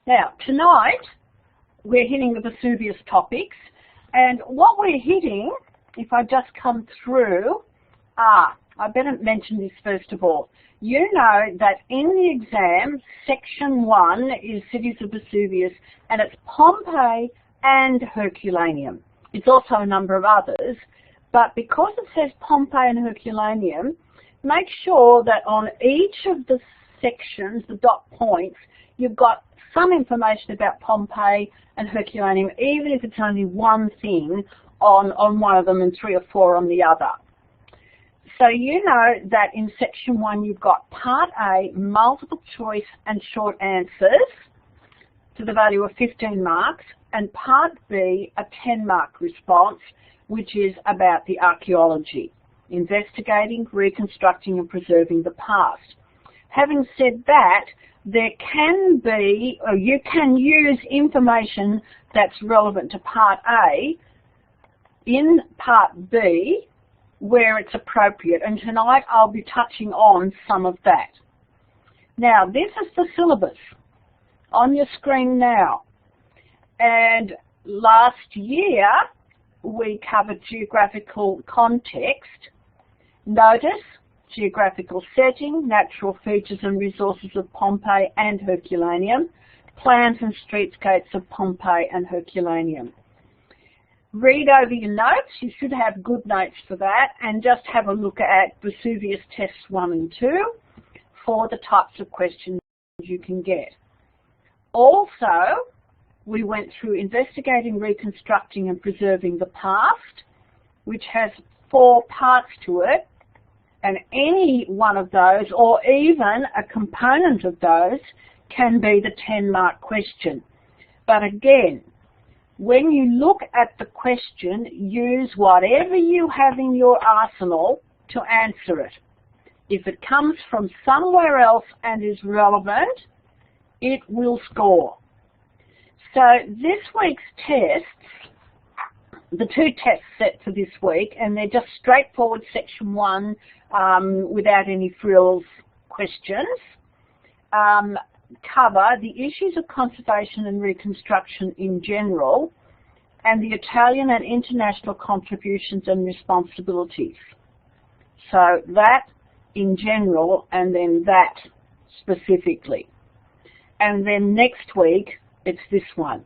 Now, tonight, we're hitting the Vesuvius topics, and what we're hitting, if I just come through, I better mention this first of all. You know that in the exam, section 1 is cities of Vesuvius, and it's Pompeii and Herculaneum. It's also a number of others, but because it says Pompeii and Herculaneum, make sure that on each of the sections, the dot points, you've got some information about Pompeii and Herculaneum, even if it's only one thing on one of them and 3 or 4 on the other. So you know that in section 1 you've got part A, multiple choice and short answers to the value of 15 marks, and part B, a 10-mark response, which is about the archaeology, investigating, reconstructing and preserving the past. Having said that, there can be, or you can use information that's relevant to part A in part B where it's appropriate, and tonight I'll be touching on some of that. Now, this is the syllabus on your screen now, and last year we covered geographical context. Notice geographical setting, natural features and resources of Pompeii and Herculaneum, plans and streetscapes of Pompeii and Herculaneum. Read over your notes. You should have good notes for that, and just have a look at Vesuvius tests 1 and 2 for the types of questions you can get. Also, we went through investigating, reconstructing and preserving the past, which has 4 parts to it, and any one of those, or even a component of those, can be the 10-mark question. But again, when you look at the question, use whatever you have in your arsenal to answer it. If it comes from somewhere else and is relevant, it will score. So this week's tests, the 2 tests set for this week, and they're just straightforward section 1 without any frills questions, cover the issues of conservation and reconstruction in general, and the Italian and international contributions and responsibilities. So that in general, and then that specifically. And then next week, it's this one,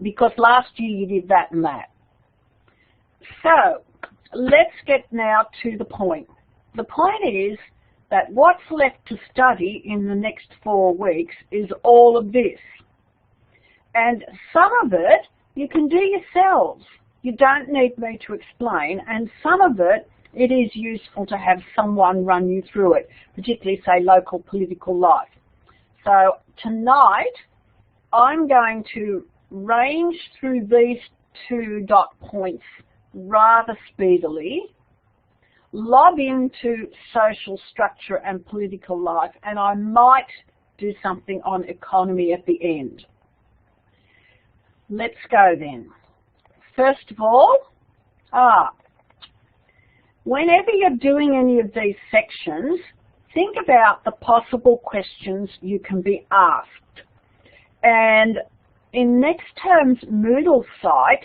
because last year you did that and that. So let's get now to the point. The point is that what's left to study in the next 4 weeks is all of this. And some of it you can do yourselves. You don't need me to explain, and some of it, it is useful to have someone run you through it, particularly, say, local political life. So tonight, I'm going to range through these 2 dot points rather speedily, lob into social structure and political life, and I might do something on economy at the end. Let's go then. First of all, whenever you're doing any of these sections, think about the possible questions you can be asked. And in next term's Moodle site,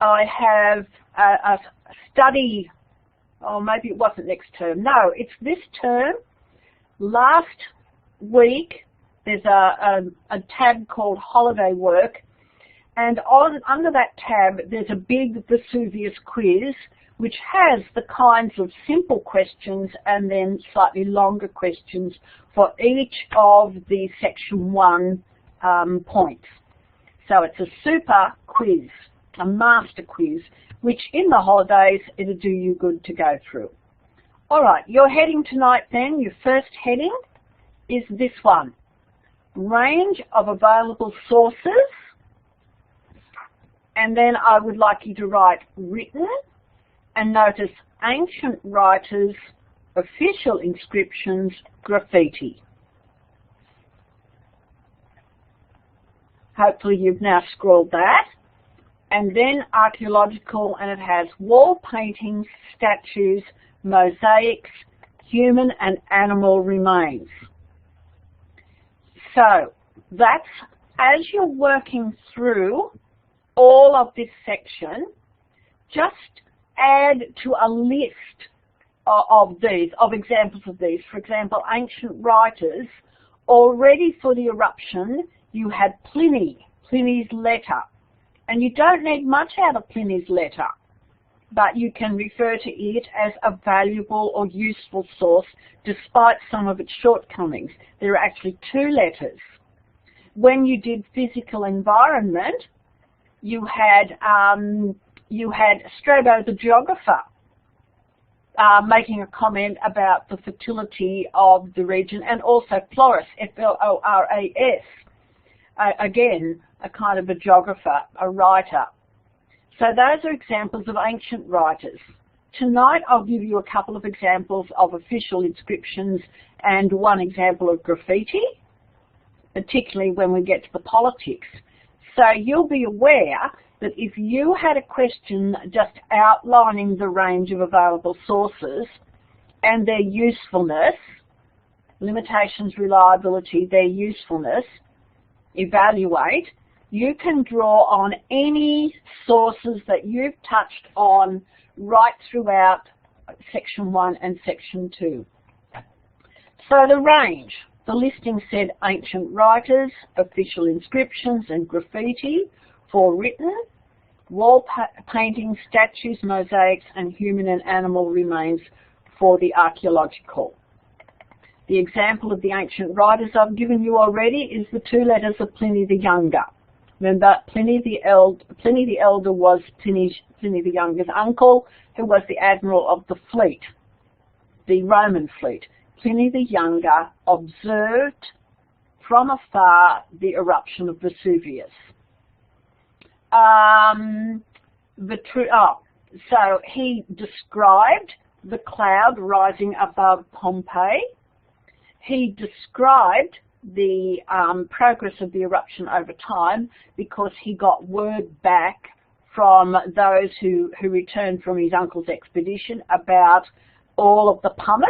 I have a study, or maybe it wasn't next term. No, it's this term. Last week, there's a tab called Holiday Work, and under that tab, there's a big Vesuvius quiz, which has the kinds of simple questions and then slightly longer questions for each of the section 1 points. So it's a super quiz, a master quiz, which in the holidays, it'll do you good to go through. All right, your heading tonight then, your first heading is this one, range of available sources, and then I would like you to write written, and notice ancient writers, official inscriptions, graffiti. Hopefully you've now scrawled that. And then archaeological, and it has wall paintings, statues, mosaics, human and animal remains. So That's as you're working through all of this section, just add to a list of examples of these. For example, ancient writers, already for the eruption, you had Pliny's letter. And you don't need much out of Pliny's letter, but you can refer to it as a valuable or useful source despite some of its shortcomings. There are actually 2 letters. When you did physical environment, you had Strabo the geographer making a comment about the fertility of the region, and also Floras, Floras, again, a kind of a geographer, a writer. So those are examples of ancient writers. Tonight I'll give you a couple of examples of official inscriptions and one example of graffiti, particularly when we get to the politics. So you'll be aware that if you had a question just outlining the range of available sources and their usefulness, limitations, reliability, their usefulness, evaluate, you can draw on any sources that you've touched on right throughout section 1 and section 2. So the range, the listing said ancient writers, official inscriptions and graffiti for written, wall paintings, statues, mosaics and human and animal remains for the archaeological. The example of the ancient writers I've given you already is the 2 letters of Pliny the Younger. Remember, Pliny the Elder was Pliny the Younger's uncle, who was the admiral of the fleet, the Roman fleet. Pliny the Younger observed from afar the eruption of Vesuvius. So he described the cloud rising above Pompeii. He described the progress of the eruption over time because he got word back from those who returned from his uncle's expedition about all of the pumice,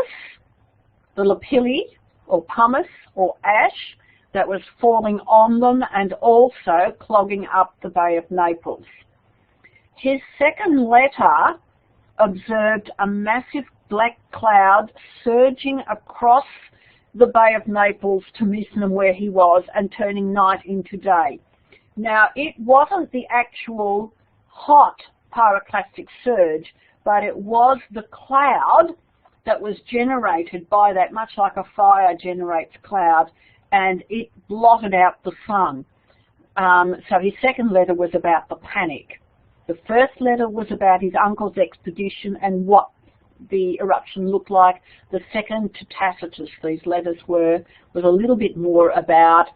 the lapilli, or pumice, or ash, that was falling on them and also clogging up the Bay of Naples. His second letter observed a massive black cloud surging across the Bay of Naples to Misenum where he was and turning night into day. Now, it wasn't the actual hot pyroclastic surge, but it was the cloud that was generated by that, much like a fire generates cloud, and it blotted out the sun. So his second letter was about the panic. The first letter was about his uncle's expedition and what the eruption looked like. The second, to Tacitus, these letters was a little bit more about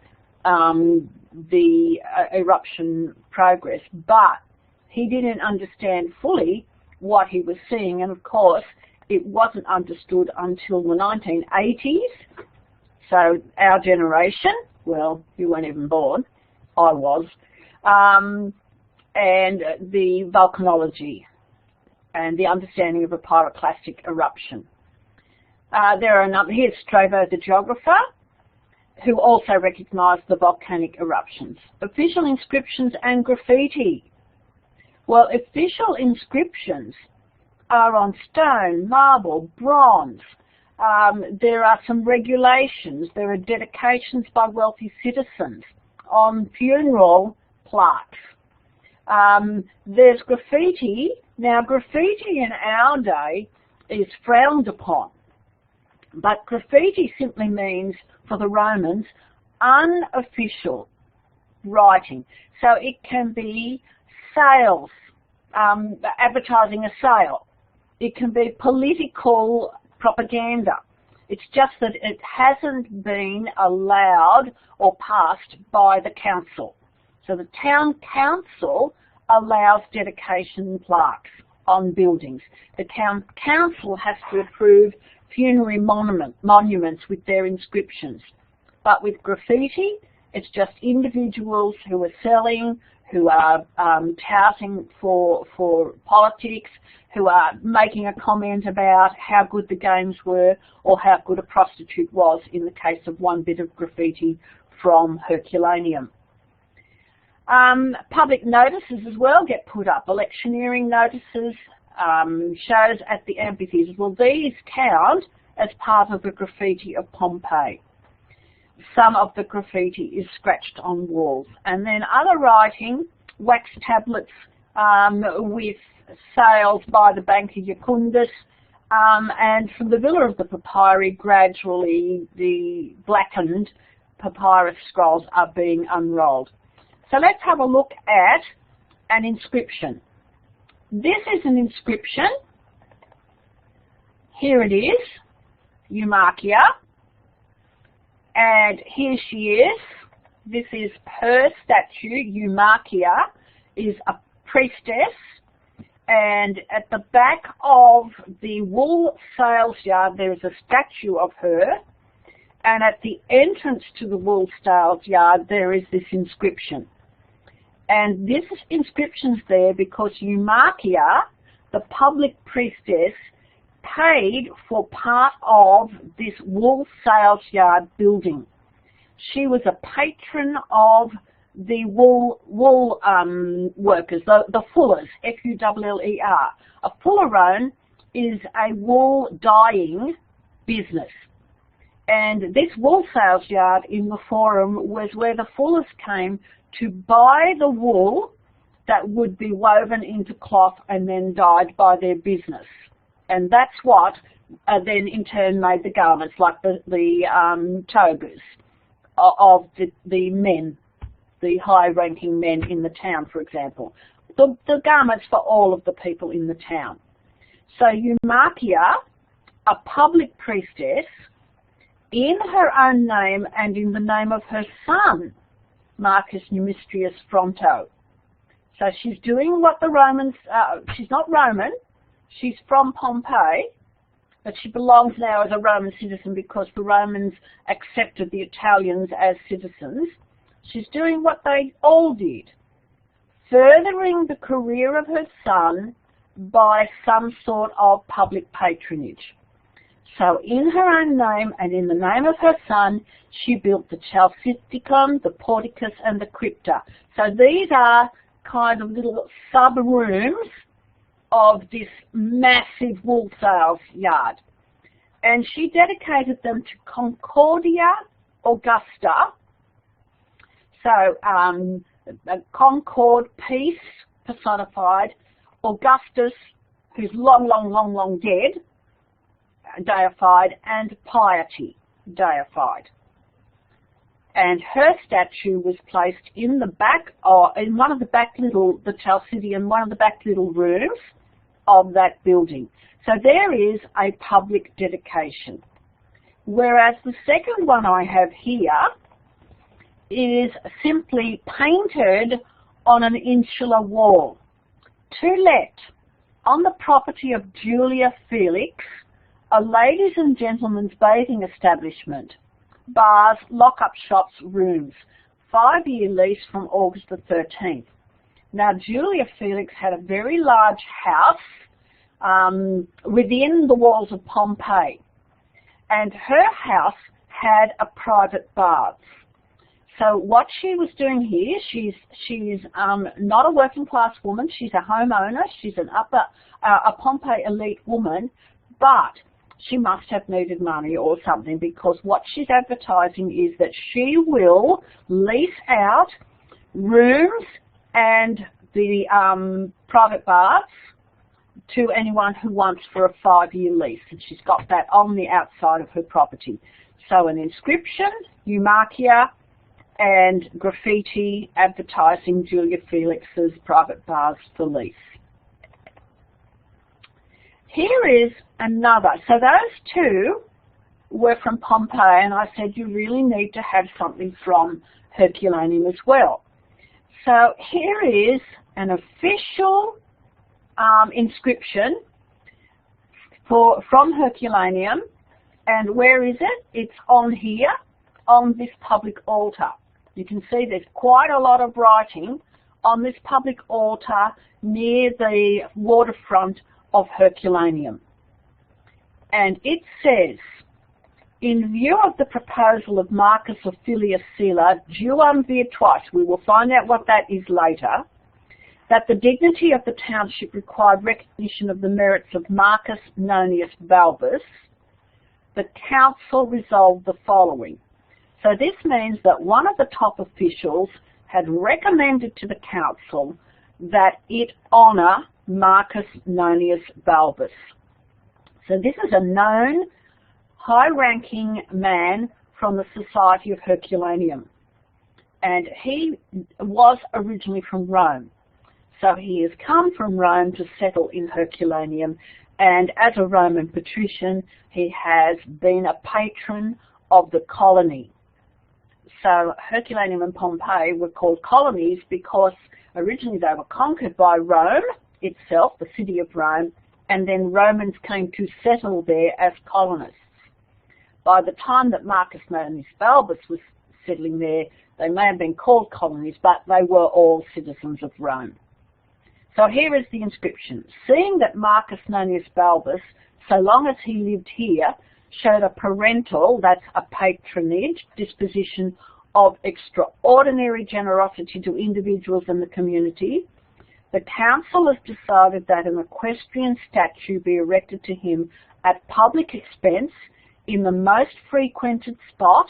the eruption progress, but he didn't understand fully what he was seeing, and of course it wasn't understood until the 1980s. So our generation, well, you weren't even born, I was, and the volcanology and the understanding of a pyroclastic eruption. There are another, here's Strabo the geographer, who also recognised the volcanic eruptions. Official inscriptions and graffiti. Well, official inscriptions are on stone, marble, bronze. There are some regulations. There are dedications by wealthy citizens on funeral plaques. There's graffiti. Now, graffiti in our day is frowned upon, but graffiti simply means, for the Romans, unofficial writing. So it can be sales, advertising a sale. It can be political propaganda. It's just that it hasn't been allowed or passed by the council. So the town council allows dedication plaques on buildings. The town council has to approve funerary monuments with their inscriptions. But with graffiti, It's just individuals who are selling, who are touting for politics, who are making a comment about how good the games were or how good a prostitute was in the case of one bit of graffiti from Herculaneum. Public notices as well get put up, electioneering notices, shows at the amphitheatres. Well, these count as part of the graffiti of Pompeii. Some of the graffiti is scratched on walls. And then other writing, wax tablets with sales by the banker Jucundus, and from the Villa of the Papyri, gradually the blackened papyrus scrolls are being unrolled. So let's have a look at an inscription. This is an inscription. Here it is, Eumarchia. And here she is. This is her statue. Eumarchia is a priestess. And at the back of the wool sales yard, there is a statue of her. And at the entrance to the wool sales yard, there is this inscription. And this inscription's there because Eumarchia, the public priestess, paid for part of this wool sales yard building. She was a patron of the wool workers, the fullers, F-U-L-L-E-R. A fullerone is a wool dyeing business. And this wool sales yard in the Forum was where the fullers came to buy the wool that would be woven into cloth and then dyed by their business. And that's what then in turn made the garments, like the togas of the men, the high-ranking men in the town, for example. The garments for all of the people in the town. So Eumarchia, a public priestess, in her own name and in the name of her son, Marcus Numistrius Fronto. So she's doing what the Romans, she's not Roman, she's from Pompeii, but she belongs now as a Roman citizen because the Romans accepted the Italians as citizens. She's doing what they all did, furthering the career of her son by some sort of public patronage. So in her own name and in the name of her son, she built the Chalcedicum, the Porticus and the Crypta. So these are kind of little sub-rooms of this massive wool sales yard. And she dedicated them to Concordia Augusta. So Concord, peace personified, Augustus, who's long dead, deified, and piety, deified. And her statue was placed in the back, or in one of the back little, the Chalcidium, one of the back little rooms of that building. So there is a public dedication. Whereas the second one I have here is simply painted on an insular wall. To let, on the property of Julia Felix, a ladies and gentlemen's bathing establishment, bars, lock-up shops, rooms, 5-year lease from August the 13th. Now, Julia Felix had a very large house within the walls of Pompeii, and her house had a private bath. So what she was doing here, she's not a working class woman, she's a homeowner, she's a Pompeii elite woman, but she must have needed money or something, because what she's advertising is that she will lease out rooms and the private baths to anyone who wants for a 5-year lease. And she's got that on the outside of her property. So an inscription, Eumarchia, and graffiti advertising Julia Felix's private baths for lease. Here is another. So those two were from Pompeii, and I said you really need to have something from Herculaneum as well. So here is an official inscription from Herculaneum, and where is it? It's on here, on this public altar. You can see there's quite a lot of writing on this public altar near the waterfront of Herculaneum. And it says, in view of the proposal of Marcus Ophylius Sylla, Duum Virtuis, we will find out what that is later, that the dignity of the township required recognition of the merits of Marcus Nonius Balbus, the council resolved the following. So this means that one of the top officials had recommended to the council that it honour Marcus Nonius Balbus. So this is a known, high-ranking man from the Society of Herculaneum. And he was originally from Rome. So he has come from Rome to settle in Herculaneum, and as a Roman patrician, he has been a patron of the colony. So Herculaneum and Pompeii were called colonies because originally they were conquered by Rome itself, the city of Rome, and then Romans came to settle there as colonists. By the time that Marcus Nonius Balbus was settling there, they may have been called colonies, but they were all citizens of Rome. So here is the inscription. Seeing that Marcus Nonius Balbus, so long as he lived here, showed a parental, that's a patronage, disposition of extraordinary generosity to individuals in the community, the council has decided that an equestrian statue be erected to him at public expense in the most frequented spot,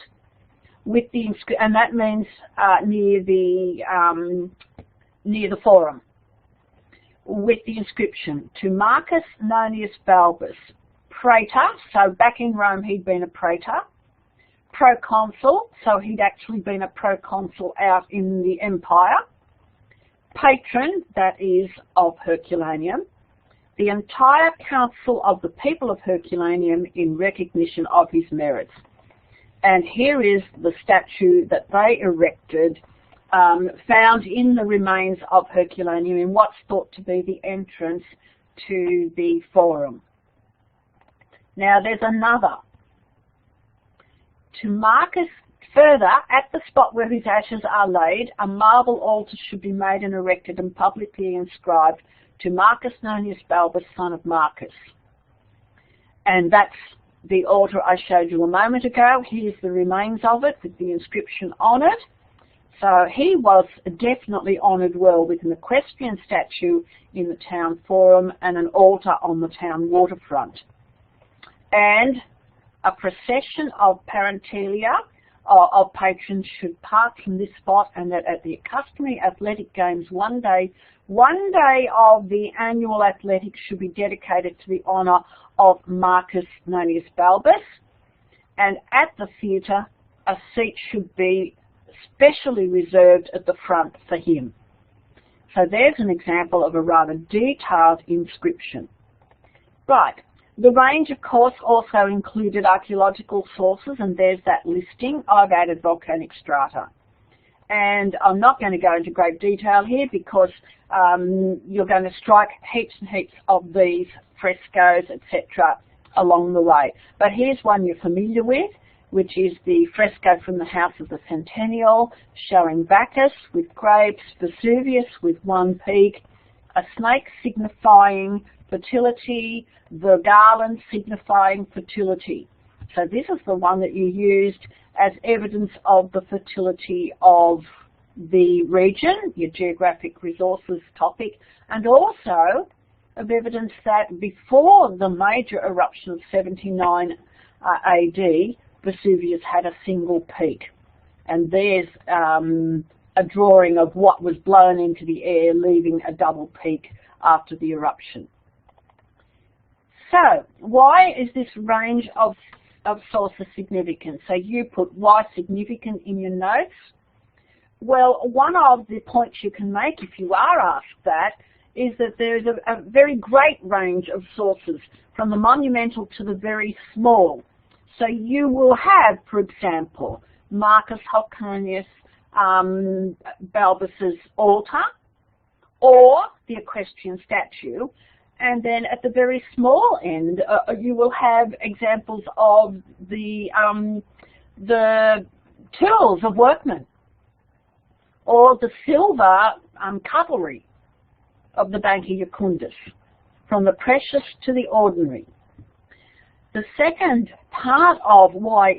with the and that means near the forum, with the inscription, to Marcus Nonius Balbus, praetor, so back in Rome he'd been a praetor, proconsul, so he'd actually been a proconsul out in the empire, patron, that is, of Herculaneum, the entire council of the people of Herculaneum in recognition of his merits. And here is the statue that they erected, found in the remains of Herculaneum in what's thought to be the entrance to the forum. Now there's another. To Marcus, further, at the spot where his ashes are laid, a marble altar should be made and erected and publicly inscribed to Marcus Nonius Balbus, son of Marcus. And that's the altar I showed you a moment ago. Here's the remains of it with the inscription on it. So he was definitely honoured well with an equestrian statue in the town forum and an altar on the town waterfront. And a procession of parentelia of patrons should part from this spot, and that at the customary athletic games one day of the annual athletics should be dedicated to the honour of Marcus Nonius Balbus, and at the theatre a seat should be specially reserved at the front for him. So there's an example of a rather detailed inscription. Right. The range, of course, also included archaeological sources, and there's that listing. I've added volcanic strata. And I'm not going to go into great detail here because you're going to strike heaps and heaps of these frescoes, etc., along the way. But here's one you're familiar with, which is the fresco from the House of the Centennial, showing Bacchus with grapes, Vesuvius with one peak, a snake signifying fertility, the garland signifying fertility. So this is the one that you used as evidence of the fertility of the region, your geographic resources topic, and also of evidence that before the major eruption of 79 AD, Vesuvius had a single peak. And there's a drawing of what was blown into the air, leaving a double peak after the eruption. So, why is this range of sources significant? So you put why significant in your notes. Well, one of the points you can make if you are asked that is that there is a very great range of sources, from the monumental to the very small. So you will have, for example, Marcus Hocanius Balbus's altar, or the equestrian statue, and then at the very small end you will have examples of the tools of workmen. or the silver cutlery of the Banca Jucundus, from the precious to the ordinary. The second part of why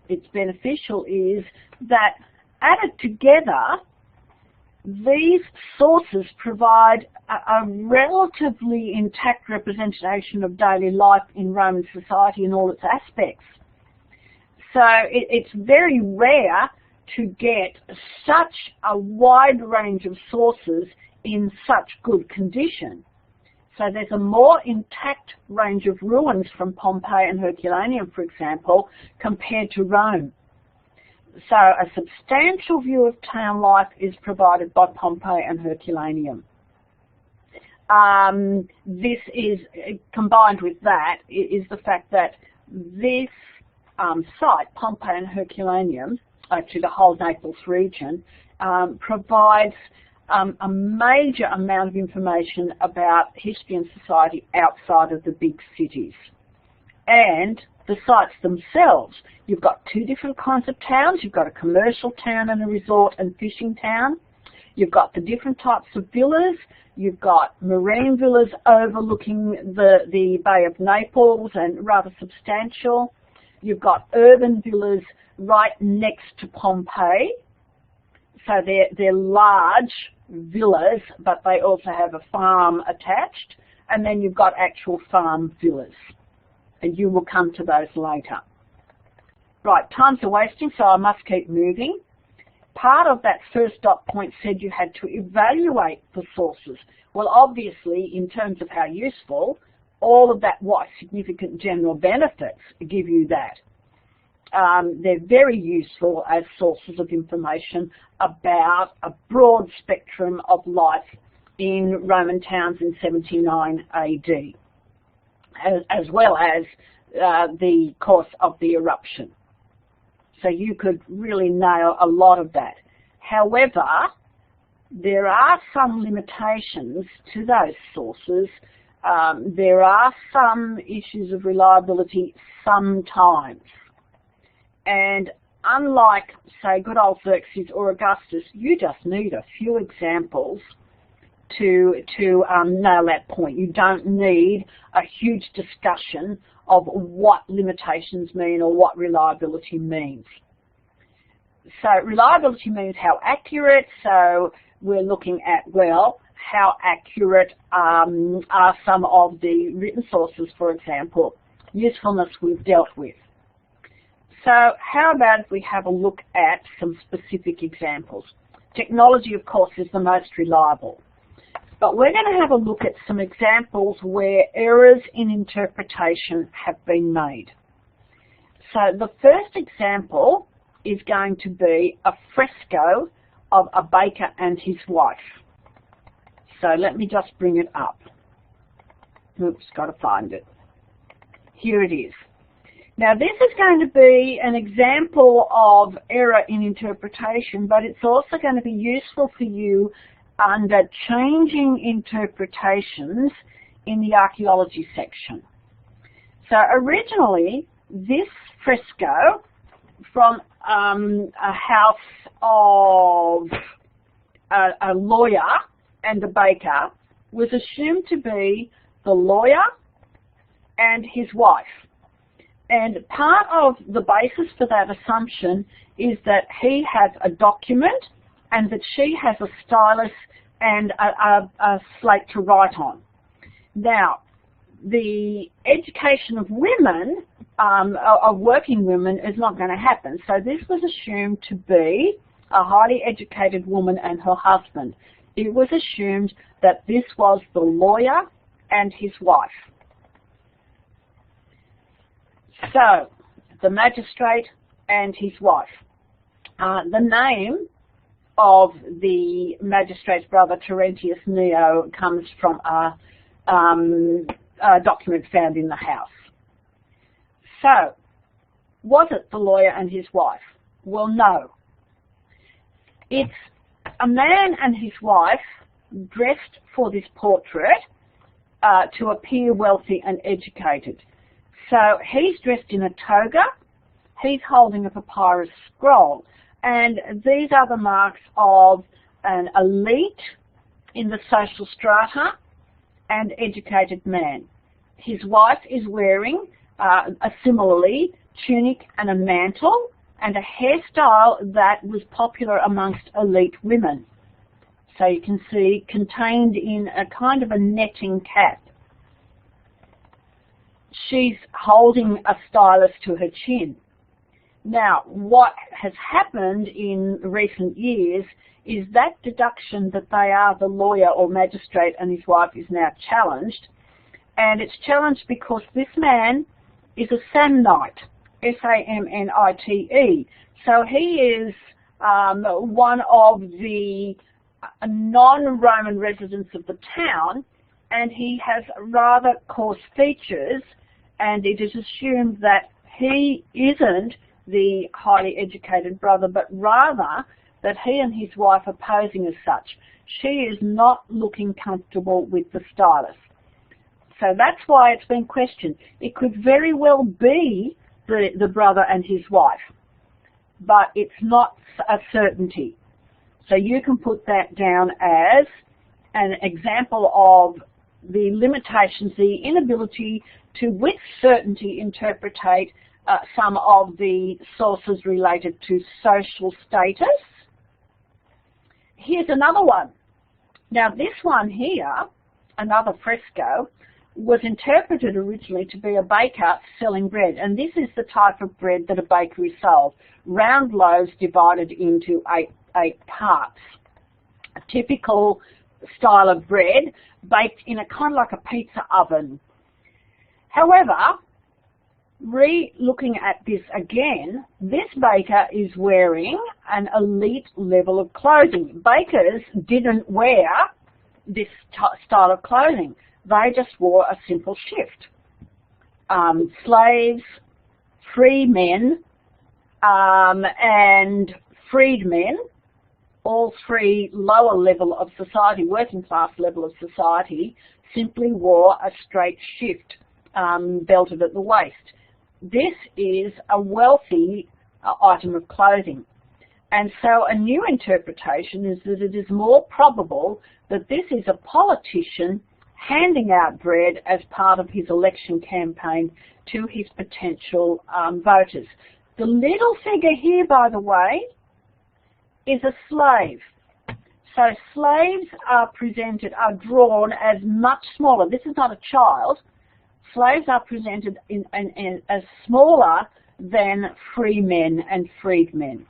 it's beneficial is that added together, these sources provide a relatively intact representation of daily life in Roman society in all its aspects. So it's very rare to get such a wide range of sources in such good condition. So there's a more intact range of ruins from Pompeii and Herculaneum, for example, compared to Rome. So a substantial view of town life is provided by Pompeii and Herculaneum. This is, combined with that, is the fact that this site, Pompeii and Herculaneum, actually the whole Naples region, provides a major amount of information about history and society outside of the big cities. And the sites themselves, you've got two different kinds of towns. You've got a commercial town and a resort and fishing town. You've got the different types of villas. You've got marine villas overlooking the Bay of Naples and rather substantial. You've got urban villas right next to Pompeii. So they're large villas, but they also have a farm attached. And then you've got actual farm villas. And you will come to those later. Right, time's a wasting, so I must keep moving. Part of that first dot point said you had to evaluate the sources. Well, obviously, in terms of how useful, all of that what significant general benefits give you that. They're very useful as sources of information about a broad spectrum of life in Roman towns in 79 AD. As well as the course of the eruption. So you could really nail a lot of that. However, there are some limitations to those sources. There are some issues of reliability sometimes. And unlike, say, good old Xerxes or Augustus, you just need a few examples to nail that point. You don't need a huge discussion of what limitations mean or what reliability means. So reliability means how accurate. So we're looking at, well, how accurate are some of the written sources, for example. Usefulness we've dealt with. So how about if we have a look at some specific examples? Technology, of course, is the most reliable. But we're going to have a look at some examples where errors in interpretation have been made. So the first example is going to be a fresco of a baker and his wife. So let me just bring it up. Oops, got to find it. Here it is. Now this is going to be an example of error in interpretation, but it's also going to be useful for you under changing interpretations in the archaeology section. So originally, this fresco from a house of a lawyer and a baker was assumed to be the lawyer and his wife. And part of the basis for that assumption is that he has a document and that she has a stylus and a slate to write on. Now, the education of women, of working women, is not going to happen. So this was assumed to be a highly educated woman and her husband. It was assumed that this was the lawyer and his wife. So, the magistrate and his wife. The name of the magistrate's brother, Terentius Neo, comes from a document found in the house. So, was it the lawyer and his wife? Well, no. It's a man and his wife dressed for this portrait to appear wealthy and educated. So he's dressed in a toga, he's holding a papyrus scroll, and these are the marks of an elite in the social strata and educated man. His wife is wearing a similarly tunic and a mantle and a hairstyle that was popular amongst elite women. So you can see contained in a kind of a netting cap. She's holding a stylus to her chin. Now, what has happened in recent years is that deduction that they are the lawyer or magistrate and his wife is now challenged. And it's challenged because this man is a Samnite, S-A-M-N-I-T-E. So he is one of the non-Roman residents of the town, and he has rather coarse features, and it is assumed that he isn't the highly educated brother, but rather that he and his wife are posing as such. She is not looking comfortable with the stylus. So that's why it's been questioned. It could very well be the brother and his wife, but it's not a certainty. So you can put that down as an example of the limitations, the inability to with certainty interpretate some of the sources related to social status. Here's another one. Now this one here, another fresco, was interpreted originally to be a baker selling bread, and this is the type of bread that a bakery sold, round loaves divided into eight parts. A typical style of bread baked in a kind of like a pizza oven. However, looking at this again, this baker is wearing an elite level of clothing. Bakers didn't wear this style of clothing. They just wore a simple shift. Slaves, free men, and freedmen, all three lower level of society, working class level of society, simply wore a straight shift belted at the waist. This is a wealthy item of clothing. And so a new interpretation is that it is more probable that this is a politician handing out bread as part of his election campaign to his potential voters. The little figure here, by the way, is a slave. So slaves are drawn as much smaller. This is not a child. Slaves are presented as smaller than free men and freedmen.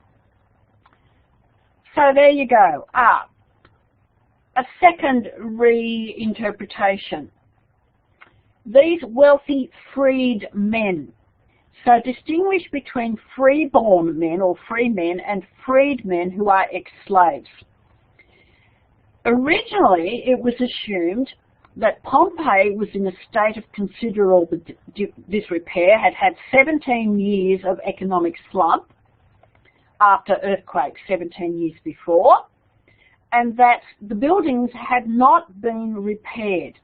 So there you go. A second reinterpretation. These wealthy freed men. So distinguish between free-born men or free men and freedmen who are ex-slaves. Originally, it was assumed that Pompeii was in a state of considerable disrepair, had had 17 years of economic slump after earthquakes 17 years before, and that the buildings had not been repaired.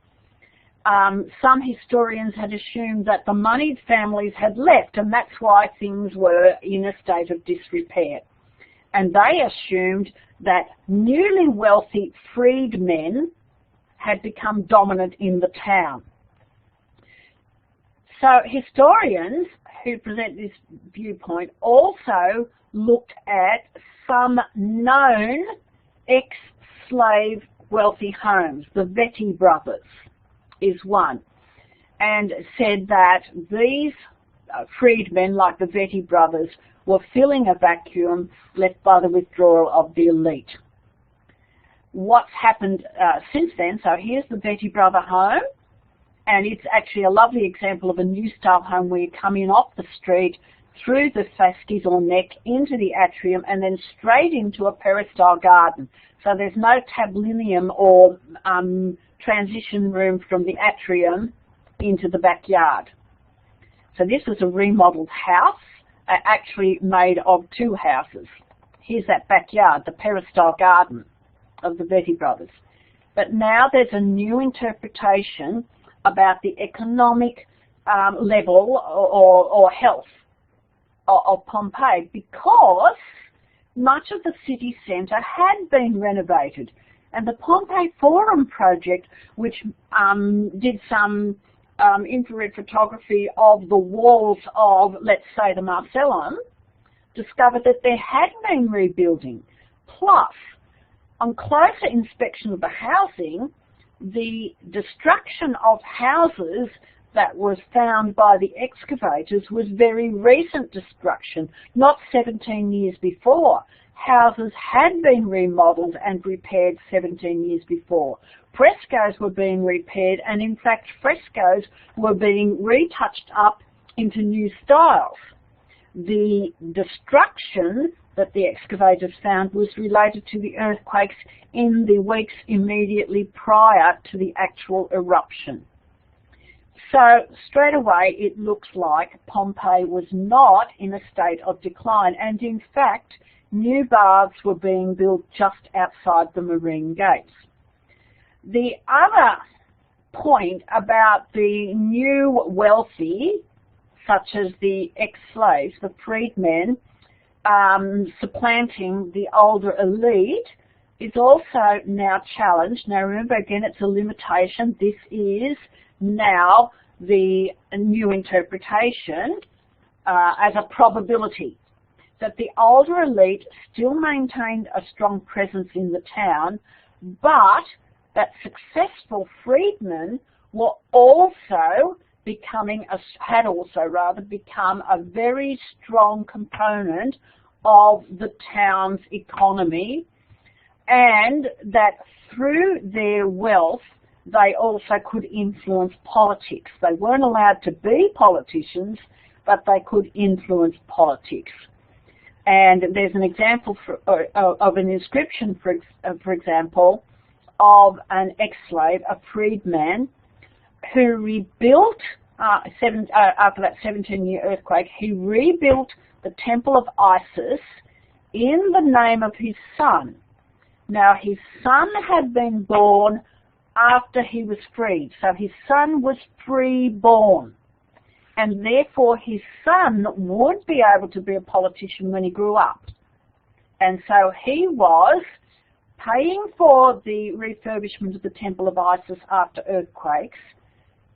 Some historians had assumed that the moneyed families had left, and that's why things were in a state of disrepair. And they assumed that newly wealthy freedmen had become dominant in the town. So historians who present this viewpoint also looked at some known ex-slave wealthy homes. The Vetti brothers is one, and said that these freedmen, like the Vetti brothers, were filling a vacuum left by the withdrawal of the elite. What's happened since then, so here's the Vetti brother home, and it's actually a lovely example of a new style home where you come in off the street, through the fasces or neck, into the atrium, and then straight into a peristyle garden. So there's no tablinum or transition room from the atrium into the backyard. So this was a remodeled house, actually made of two houses. Here's that backyard, the peristyle garden of the Vetti brothers. But now there's a new interpretation about the economic level or health of Pompeii, because much of the city centre had been renovated, and the Pompeii Forum project, which did some infrared photography of the walls of, let's say, the Marcellum, discovered that there had been rebuilding. Plus, on closer inspection of the housing, the destruction of houses that was found by the excavators was very recent destruction, not 17 years before. Houses had been remodelled and repaired 17 years before. Frescoes were being repaired, and in fact frescoes were being retouched up into new styles. The destruction that the excavators found was related to the earthquakes in the weeks immediately prior to the actual eruption. So straight away it looks like Pompeii was not in a state of decline, and in fact new baths were being built just outside the marine gates. The other point about the new wealthy, such as the ex-slaves, the freedmen, supplanting the older elite, is also now challenged. Now remember, again, it's a limitation. This is now the new interpretation as a probability that the older elite still maintained a strong presence in the town, but that successful freedmen were also had become a very strong component of the town's economy, and that through their wealth they also could influence politics. They weren't allowed to be politicians, but they could influence politics. And there's an example of an inscription, for example, of an ex-slave, a freedman, who rebuilt, after that 17-year earthquake, he rebuilt the Temple of Isis in the name of his son. Now, his son had been born after he was freed, so his son was free-born, and therefore his son would be able to be a politician when he grew up. And so he was paying for the refurbishment of the Temple of Isis after earthquakes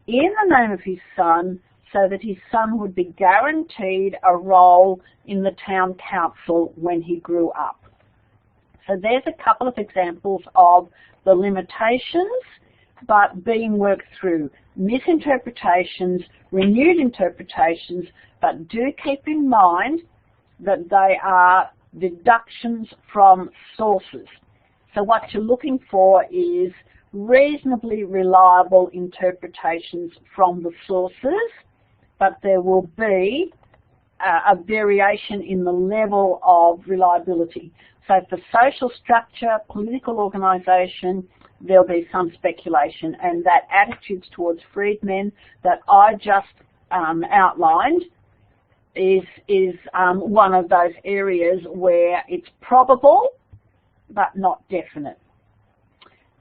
in the name of his son, so that his son would be guaranteed a role in the town council when he grew up. So there's a couple of examples of the limitations, but being worked through. Misinterpretations, renewed interpretations, but do keep in mind that they are deductions from sources. So what you're looking for is reasonably reliable interpretations from the sources, but there will be a variation in the level of reliability. So for social structure, political organisation, there'll be some speculation, and that attitudes towards freedmen that I just outlined is one of those areas where it's probable but not definite.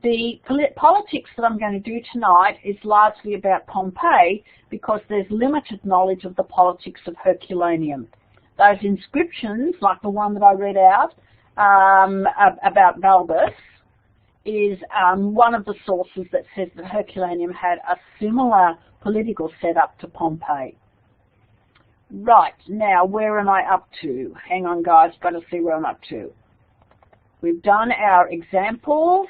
The politics that I'm going to do tonight is largely about Pompeii, because there's limited knowledge of the politics of Herculaneum. Those inscriptions, like the one that I read out about Balbus, is one of the sources that says that Herculaneum had a similar political setup to Pompeii. Right, now where am I up to? Hang on guys, got to see where I'm up to. We've done our examples.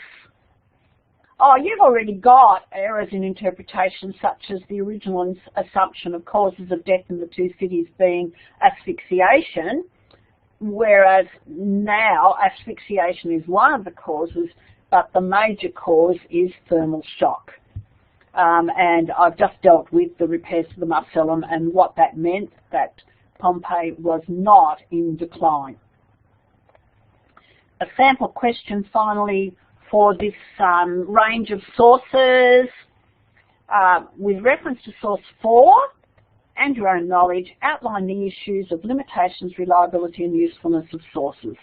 Oh, you've already got errors in interpretation, such as the original assumption of causes of death in the two cities being asphyxiation, whereas now asphyxiation is one of the causes, but the major cause is thermal shock. And I've just dealt with the repairs to the Marcellum and what that meant, that Pompeii was not in decline. A sample question finally for this range of sources. With reference to source 4 and your own knowledge, outline the issues of limitations, reliability and usefulness of sources.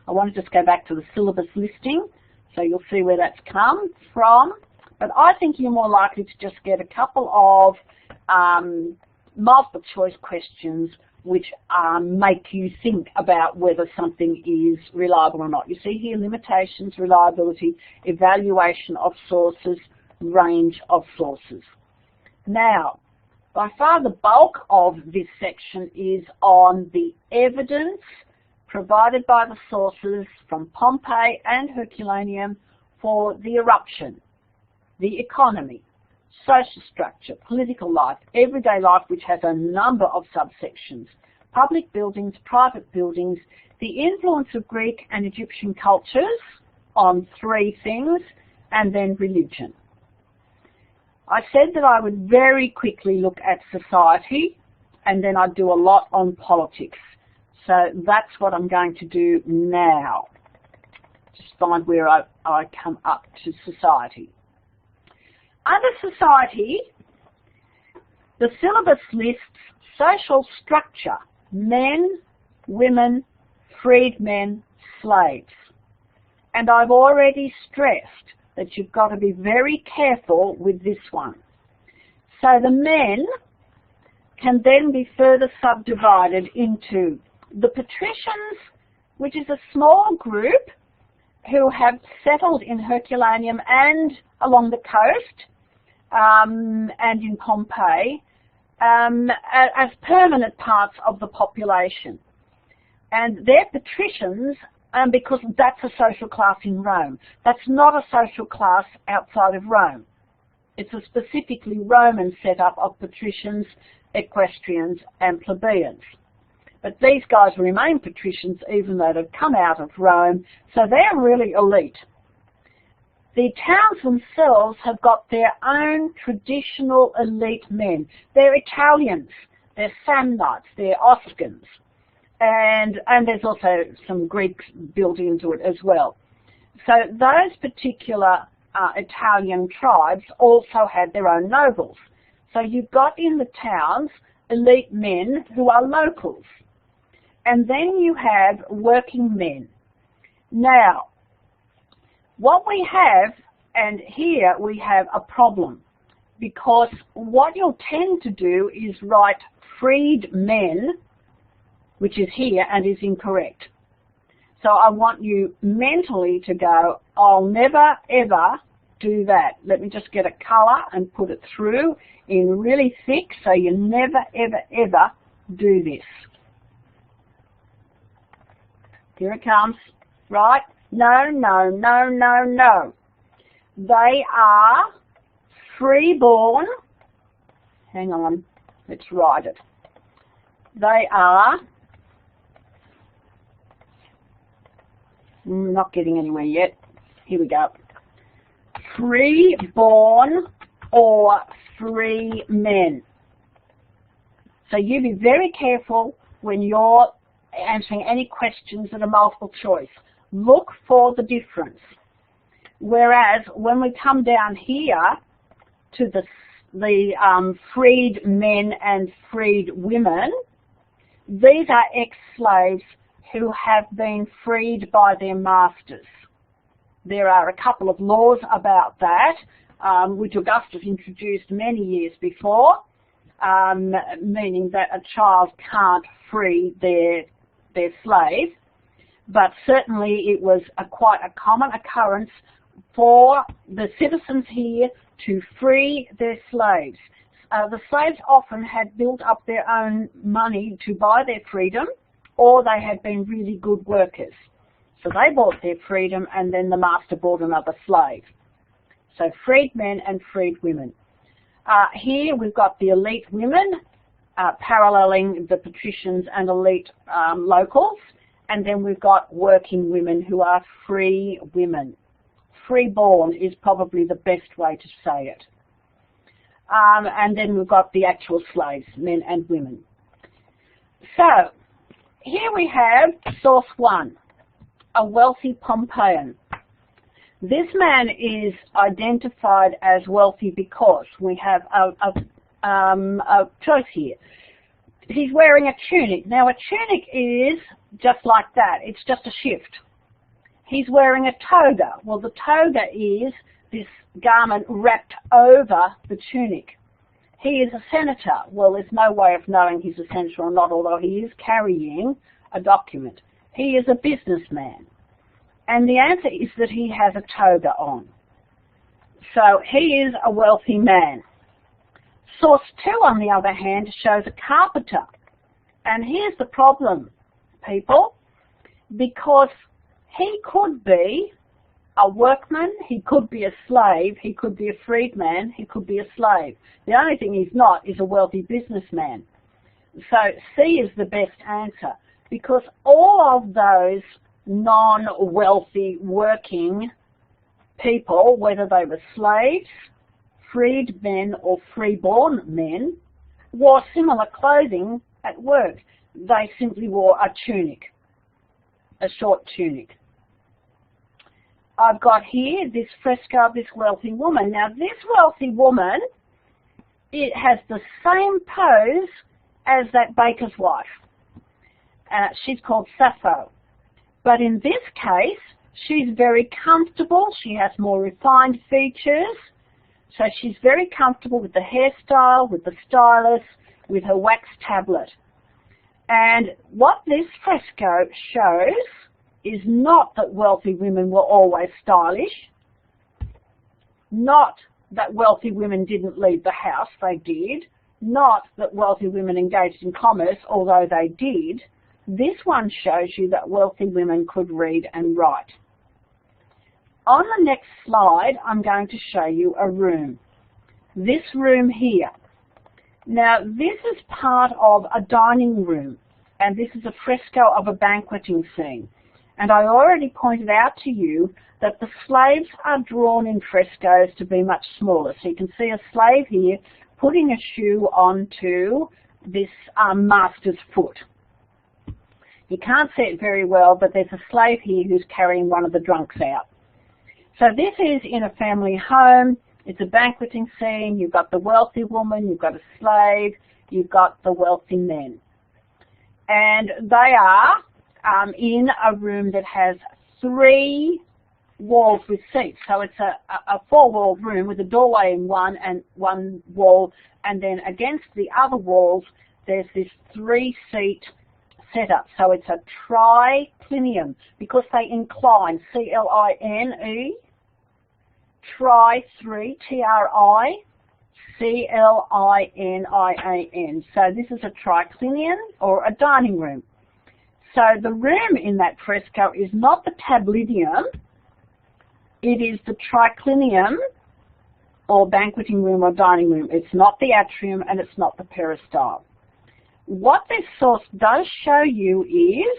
I want to just go back to the syllabus listing, so you'll see where that's come from. But I think you're more likely to just get a couple of multiple choice questions which make you think about whether something is reliable or not. You see here limitations, reliability, evaluation of sources, range of sources. Now, by far the bulk of this section is on the evidence provided by the sources from Pompeii and Herculaneum for the eruption, the economy, social structure, political life, everyday life, which has a number of subsections, public buildings, private buildings, the influence of Greek and Egyptian cultures on 3 things, and then religion. I said that I would very quickly look at society, and then I'd do a lot on politics. So that's what I'm going to do now. Just find where I come up to society. Under society, the syllabus lists social structure: men, women, freedmen, slaves. And I've already stressed that you've got to be very careful with this one. So the men can then be further subdivided into the patricians, which is a small group who have settled in Herculaneum and along the coast and in Pompeii as permanent parts of the population. And they're patricians because that's a social class in Rome. That's not a social class outside of Rome. It's a specifically Roman setup of patricians, equestrians and plebeians. But these guys remain patricians even though they've come out of Rome, so they're really elite. The towns themselves have got their own traditional elite men. They're Italians, they're Samnites, they're Oscans, and there's also some Greeks built into it as well. So those particular Italian tribes also had their own nobles. So you've got in the towns elite men who are locals. And then you have working men. Now, what we have, and here we have a problem, because what you'll tend to do is write freed men, which is here and is incorrect. So I want you mentally to go, I'll never ever do that. Let me just get a colour and put it through in really thick so you never ever ever do this. Here it comes, right? No, no, no, no, no. They are freeborn. Hang on, let's write it. They are, not getting anywhere yet. Here we go. Freeborn or free men. So you be very careful when you're answering any questions that are multiple choice. Look for the difference. Whereas when we come down here to the freed men and freed women, these are ex-slaves who have been freed by their masters. There are a couple of laws about that, which Augustus introduced many years before, meaning that a child can't free their slave, but certainly it was quite a common occurrence for the citizens here to free their slaves. The slaves often had built up their own money to buy their freedom, or they had been really good workers. So they bought their freedom and then the master bought another slave. So freed men and freed women. Here we've got the elite women paralleling the patricians and elite locals, and then we've got working women who are free women. Freeborn is probably the best way to say it. And then we've got the actual slaves, men and women. So here we have source 1, a wealthy Pompeian. This man is identified as wealthy because we have a choice here. He's wearing a tunic. Now a tunic is just like that. It's just a shift. He's wearing a toga. Well, the toga is this garment wrapped over the tunic. He is a senator. Well, there's no way of knowing he's a senator or not, although he is carrying a document. He is a businessman. And the answer is that he has a toga on. So he is a wealthy man. Source 2, on the other hand, shows a carpenter. And here's the problem, people, because he could be a workman, he could be a slave, he could be a freedman, he could be a slave. The only thing he's not is a wealthy businessman. So C is the best answer, because all of those non-wealthy working people, whether they were slaves, freed men or freeborn men, wore similar clothing at work. They simply wore a tunic, a short tunic. I've got here this fresco of this wealthy woman. Now this wealthy woman, it has the same pose as that baker's wife. She's called Sappho. But in this case, she's very comfortable. She has more refined features. So she's very comfortable with the hairstyle, with the stylus, with her wax tablet. And what this fresco shows is not that wealthy women were always stylish, not that wealthy women didn't leave the house, they did, not that wealthy women engaged in commerce, although they did. This one shows you that wealthy women could read and write. On the next slide, I'm going to show you a room. This room here. Now, this is part of a dining room, and this is a fresco of a banqueting scene. And I already pointed out to you that the slaves are drawn in frescoes to be much smaller. So you can see a slave here putting a shoe onto this master's foot. You can't see it very well, but there's a slave here who's carrying one of the drunks out. So this is in a family home. It's a banqueting scene. You've got the wealthy woman, you've got a slave, you've got the wealthy men. And they are in a room that has 3 walls with seats. So it's a 4-walled room with a doorway in one wall, and then against the other walls there's this 3-seat setup. So it's a triclinium because they incline, C-L-I-N-E, tri-3, T-R-I, C-L-I-N-I-A-N. So this is a triclinium or a dining room. So the room in that fresco is not the tablinum, it is the triclinium or banqueting room or dining room. It's not the atrium and it's not the peristyle. What this source does show you is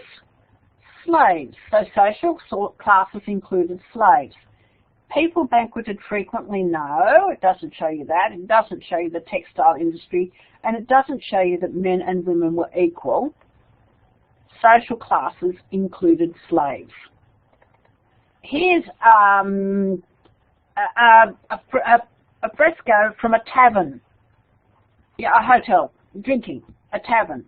slaves. So social classes included slaves. People banqueted frequently, no, it doesn't show you that. It doesn't show you the textile industry, and it doesn't show you that men and women were equal. Social classes included slaves. Here's a fresco from a tavern, a hotel, drinking, a tavern.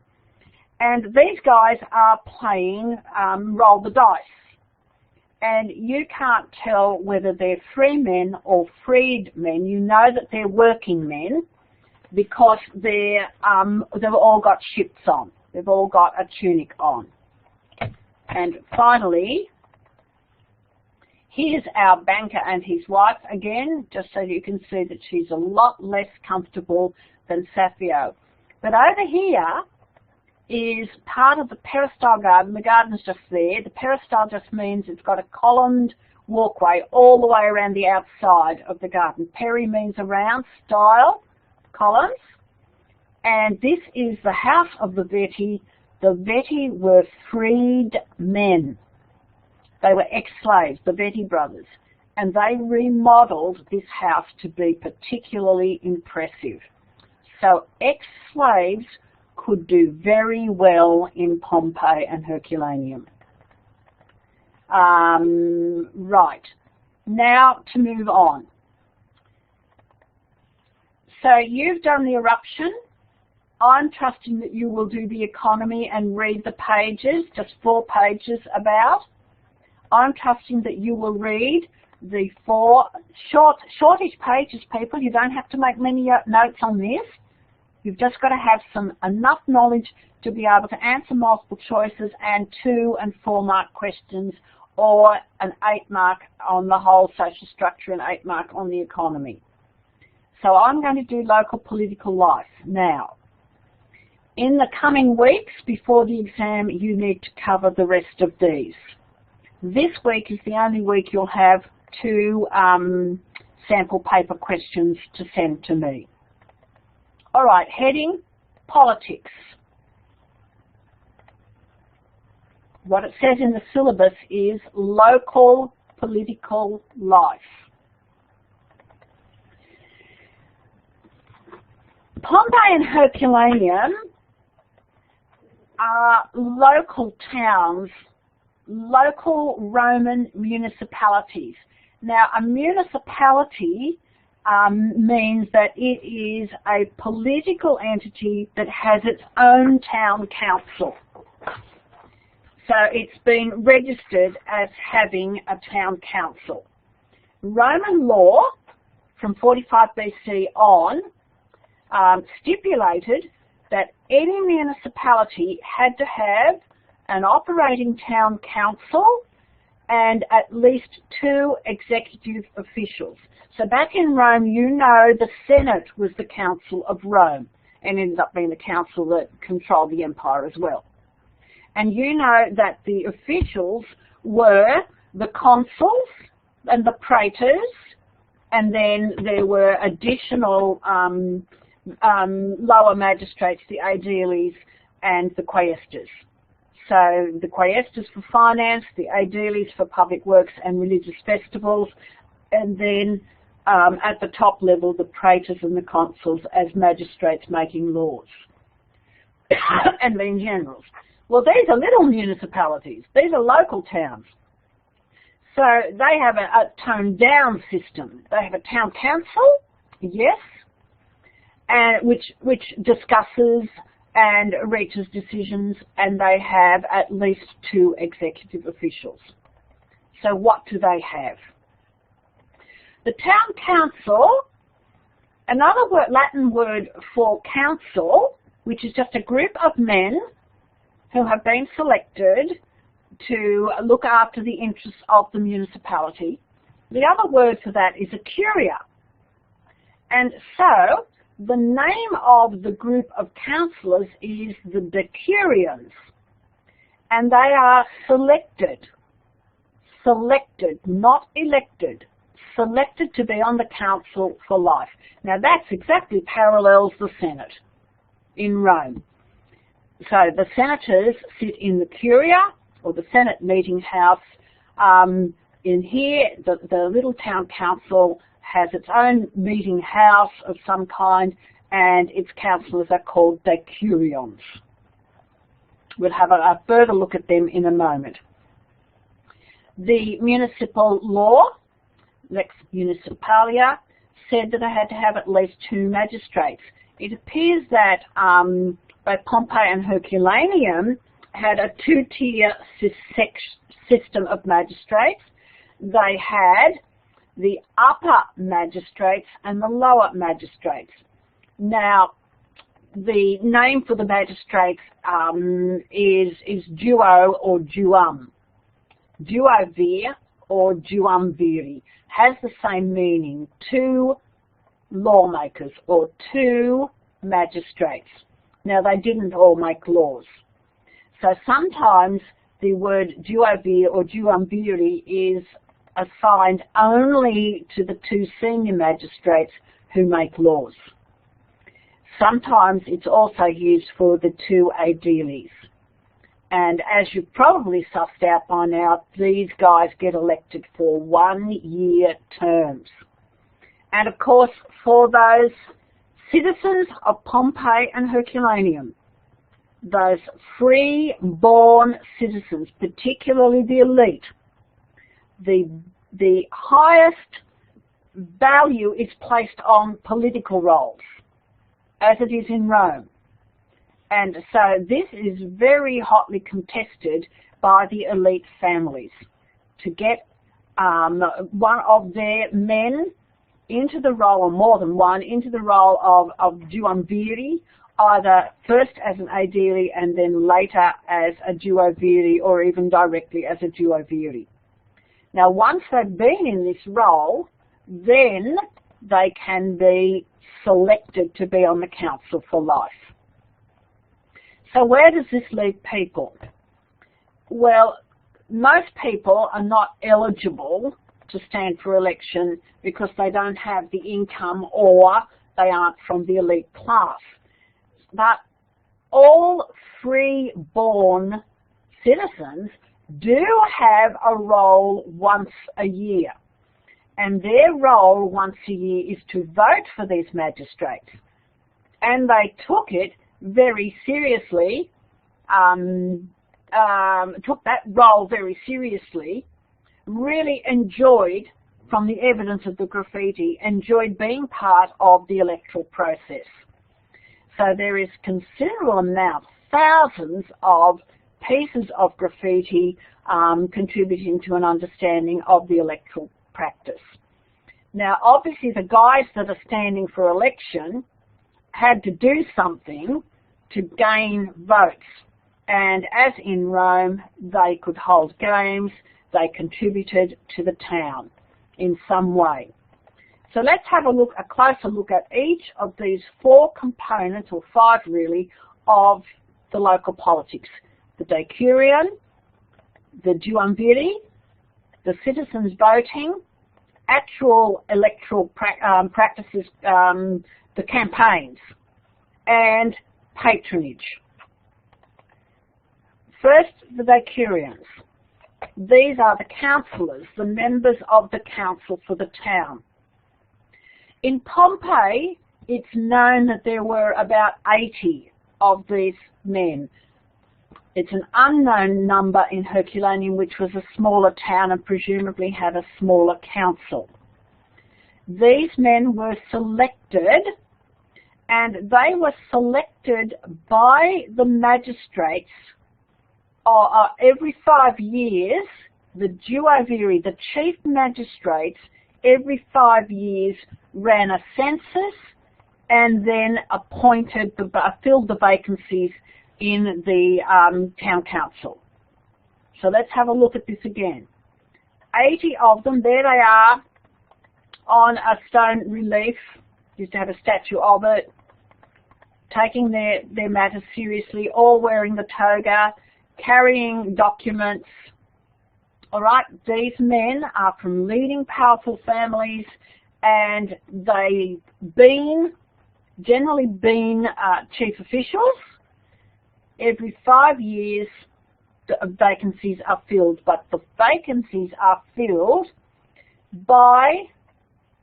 And these guys are playing roll the dice. And you can't tell whether they're free men or freed men. You know that they're working men because they've all got shifts on. They've all got a tunic on. And finally, here's our banker and his wife again, just so you can see that she's a lot less comfortable than Sappho. But over here is part of the peristyle garden. The garden's just there. The peristyle just means it's got a columned walkway all the way around the outside of the garden. Peri means around, style, columns. And this is the house of the Veti. The Veti were freed men. They were ex-slaves, the Veti brothers. And they remodeled this house to be particularly impressive. So ex-slaves could do very well in Pompeii and Herculaneum. Right, now to move on. So you've done the eruption. I'm trusting that you will do the economy and read the pages, just 4 pages about. I'm trusting that you will read the 4 shortish pages, people. You don't have to make many notes on this. You've just got to have enough knowledge to be able to answer multiple choices and 2 and 4 mark questions, or an 8 mark on the whole social structure and 8 mark on the economy. So I'm going to do local political life now. In the coming weeks before the exam, you need to cover the rest of these. This week is the only week you'll have 2 sample paper questions to send to me. All right, heading, politics. What it says in the syllabus is local political life. Pompey and Herculaneum are local towns, local Roman municipalities. Now, a municipality means that it is a political entity that has its own town council. So it's been registered as having a town council. Roman law from 45 BC on stipulated that any municipality had to have an operating town council and at least 2 executive officials. So back in Rome, you know, the Senate was the Council of Rome and ended up being the council that controlled the empire as well. And you know that the officials were the consuls and the praetors, and then there were additional lower magistrates, the aediles and the quaestors. So the quaestors for finance, the aediles for public works and religious festivals, and then at the top level, the praetors and the consuls as magistrates making laws, and then generals. Well, these are little municipalities. These are local towns. So they have a toned-down system. They have a town council, yes, and which discusses and reaches decisions, and they have at least 2 executive officials. So what do they have? The town council, another word, Latin word for council, which is just a group of men who have been selected to look after the interests of the municipality. The other word for that is a curia. And so the name of the group of councillors is the decurions, and they are selected, not elected, selected to be on the council for life. Now that's exactly parallels the Senate in Rome. So the senators sit in the curia, or the Senate meeting house. In here, the little town council has its own meeting house of some kind, and its councillors are called decurions. We'll have a further look at them in a moment. The municipal law, Lex Municipalia, said that they had to have at least 2 magistrates. It appears that both Pompey and Herculaneum had a 2-tier system of magistrates. They had the upper magistrates and the lower magistrates. Now, the name for the magistrates is duo or duum. Duovir or duumviri has the same meaning, 2 lawmakers or 2 magistrates. Now, they didn't all make laws. So sometimes the word duovir or duumviri is assigned only to the 2 senior magistrates who make laws. Sometimes it's also used for the 2 aediles. And as you've probably sussed out by now, these guys get elected for 1-year terms. And of course, for those citizens of Pompeii and Herculaneum, those free-born citizens, particularly the elite, the highest value is placed on political roles, as it is in Rome. And so this is very hotly contested by the elite families to get one of their men into the role, or more than one, into the role of duumviri, either first as an aedile and then later as a duoviri, or even directly as a duoviri. Now, once they've been in this role, then they can be selected to be on the council for life. So where does this leave people? Well, most people are not eligible to stand for election because they don't have the income or they aren't from the elite class. But all free-born citizens do have a role once a year. And their role once a year is to vote for these magistrates. And they took it very seriously, took that role very seriously, really enjoyed, from the evidence of the graffiti, enjoyed being part of the electoral process. So there is considerable amount, thousands of pieces of graffiti contributing to an understanding of the electoral practice. Now, obviously, the guys that are standing for election had to do something to gain votes. And as in Rome, they could hold games, they contributed to the town in some way. So let's have a closer look at each of these four components, or five really, of the local politics. The decurion, the duumviri, the citizens voting, actual electoral practices, the campaigns, and patronage. First, the decurions. These are the councillors, the members of the council for the town. In Pompeii, it's known that there were about 80 of these men. It's an unknown number in Herculaneum, which was a smaller town and presumably had a smaller council. These men were selected, and they were selected by the magistrates every 5 years. The duoviri, the chief magistrates, every 5 years ran a census and then filled the vacancies in the town council. So let's have a look at this again. 80 of them, there they are on a stone relief. Used to have a statue of it, taking their matters seriously, all wearing the toga, carrying documents. All right, these men are from leading powerful families, and they've generally been chief officials. Every 5 years, the vacancies are filled, but the vacancies are filled by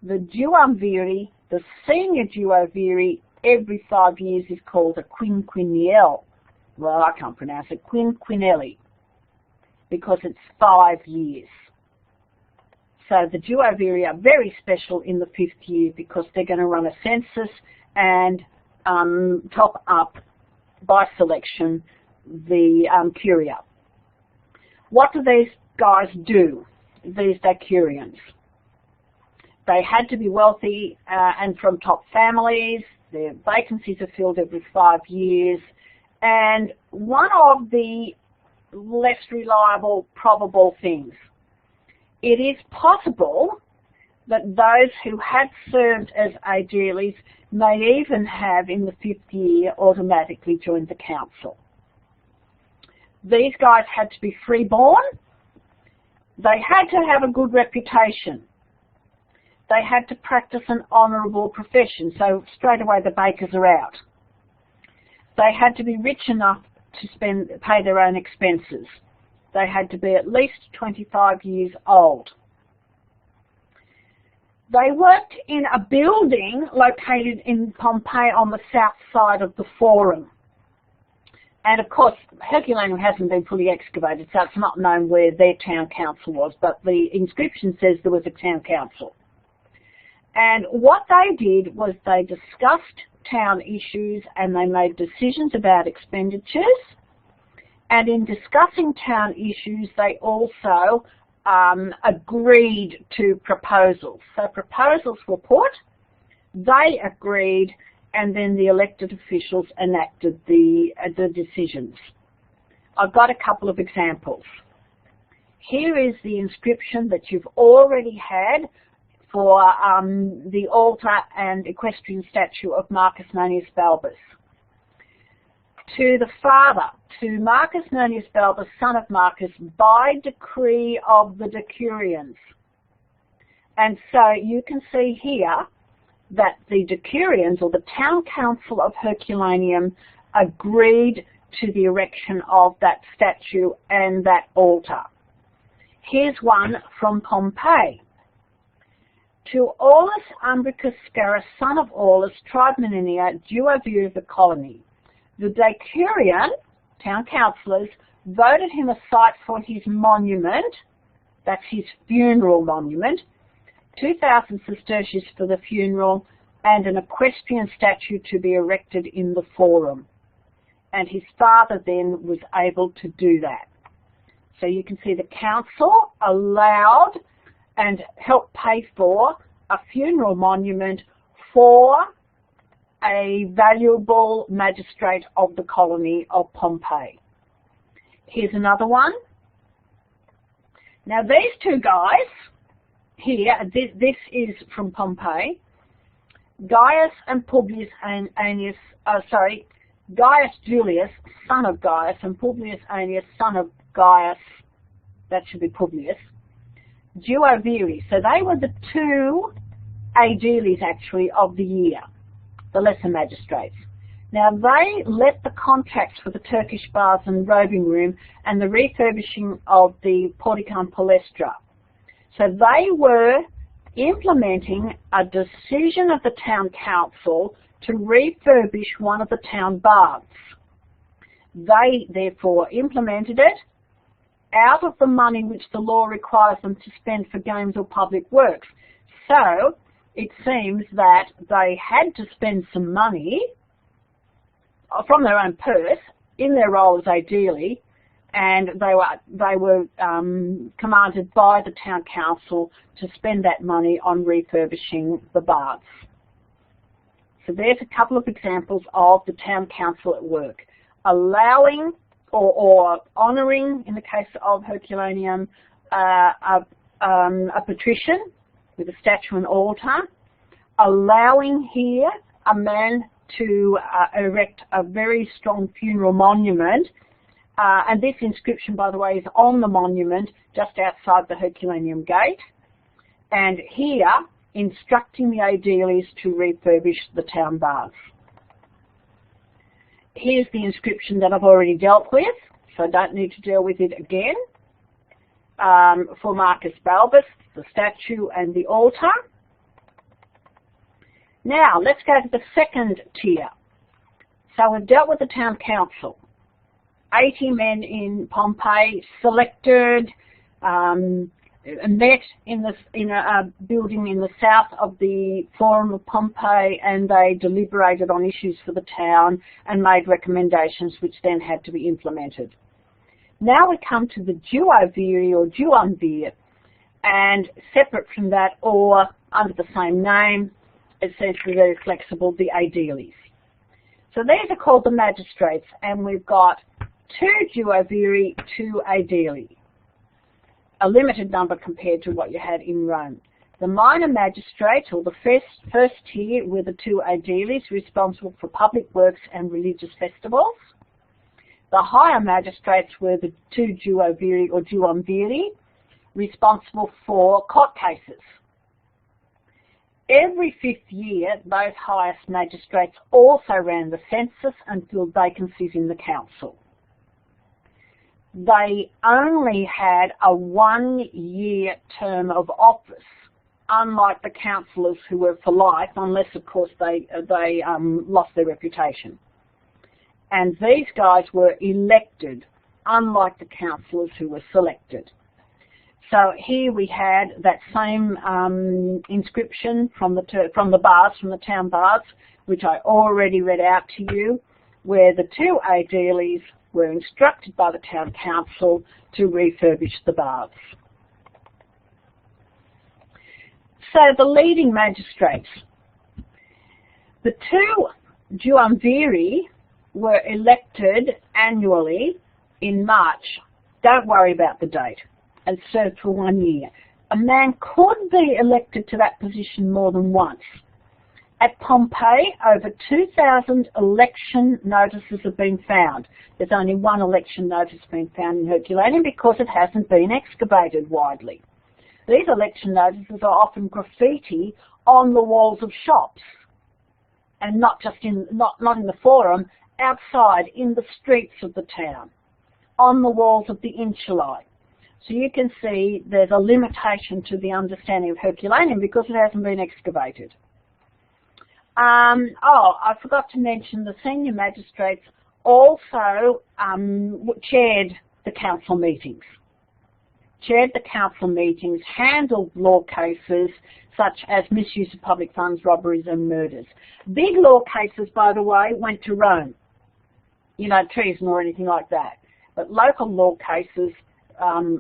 the duumviri. The senior duoviri every 5 years is called a quinquennial. Well, I can't pronounce it, quinquennelli, because it's 5 years. So the duoviri are very special in the 5th year because they're going to run a census and top up by selection the curia. What do these guys do, these decurions? They had to be wealthy and from top families. Their vacancies are filled every 5 years. And one of the less reliable probable things, it is possible that those who had served as aediles may even have in the 5th year automatically joined the council. These guys had to be freeborn. They had to have a good reputation. They had to practice an honourable profession, so straight away the bakers are out. They had to be rich enough to pay their own expenses. They had to be at least 25 years old. They worked in a building located in Pompeii on the south side of the Forum. And of course, Herculaneum hasn't been fully excavated, so it's not known where their town council was, but the inscription says there was a town council. And what they did was they discussed town issues and they made decisions about expenditures. And in discussing town issues, they also agreed to proposals. So proposals were put, they agreed, and then the elected officials enacted the decisions. I've got a couple of examples. Here is the inscription that you've already had for the altar and equestrian statue of Marcus Manius Balbus. To the father, to Marcus Manius Balbus, son of Marcus, by decree of the Decurions. And so you can see here that the Decurions, or the town council of Herculaneum, agreed to the erection of that statue and that altar. Here's one from Pompey. To Aulus Umbricus Scarus, son of Aulus, tribe Meninia, duovir of the colony. The Decurion, town councillors, voted him a site for his monument, that's his funeral monument, 2,000 sesterces for the funeral, and an equestrian statue to be erected in the forum. And his father then was able to do that. So you can see the council allowed and helped pay for a funeral monument for a valuable magistrate of the colony of Pompeii. Here's another one. Now these two guys here, this is from Pompeii, Gaius and Publius Annius, Gaius Julius, son of Gaius, and Publius Annius, son of Gaius, that should be Publius, duoviri. So they were the two aediles actually of the year, the lesser magistrates. Now they let the contracts for the Turkish baths and robing room and the refurbishing of the Porticum Palestra. So they were implementing a decision of the town council to refurbish one of the town baths. They therefore implemented it out of the money which the law requires them to spend for games or public works. So it seems that they had to spend some money from their own purse in their role as aedile, and they were commanded by the town council to spend that money on refurbishing the baths. So there's a couple of examples of the town council at work, allowing or honouring, in the case of Herculaneum, a patrician with a statue and altar, allowing here a man to erect a very strong funeral monument, and this inscription, by the way, is on the monument just outside the Herculaneum gate, and here instructing the aediles to refurbish the town baths. Here's the inscription that I've already dealt with, so I don't need to deal with it again, for Marcus Balbus, the statue and the altar. Now, let's go to the second tier. So we've dealt with the town council. 80 men in Pompeii selected, met in a building in the south of the Forum of Pompeii, and they deliberated on issues for the town and made recommendations which then had to be implemented. Now we come to the duoviri or duumvir, and separate from that, or under the same name, it says we're very flexible, the aediles. So these are called the magistrates, and we've got 2 duoviri, 2 aedili, a limited number compared to what you had in Rome. The minor magistrates, or the first tier, were the 2 aediles responsible for public works and religious festivals. The higher magistrates were the 2 duoviri or duumviri, responsible for court cases. Every 5th year, those highest magistrates also ran the census and filled vacancies in the council. They only had a 1-year term of office, unlike the councillors who were for life, unless, of course, they lost their reputation. And these guys were elected, unlike the councillors who were selected. So here we had that same inscription from the baths, from the town baths, which I already read out to you, where the 2 aediles were instructed by the town council to refurbish the baths. So the leading magistrates. The two duumviri were elected annually in March. Don't worry about the date. And served for 1 year. A man could be elected to that position more than once. At Pompeii, over 2,000 election notices have been found. There's only one election notice been found in Herculaneum because it hasn't been excavated widely. These election notices are often graffiti on the walls of shops, and not just in not in the forum, outside in the streets of the town, on the walls of the insulae. So you can see there's a limitation to the understanding of Herculaneum because it hasn't been excavated. I forgot to mention the senior magistrates also chaired the council meetings. Handled law cases such as misuse of public funds, robberies and murders. Big law cases, by the way, went to Rome. You know, treason or anything like that. But local law cases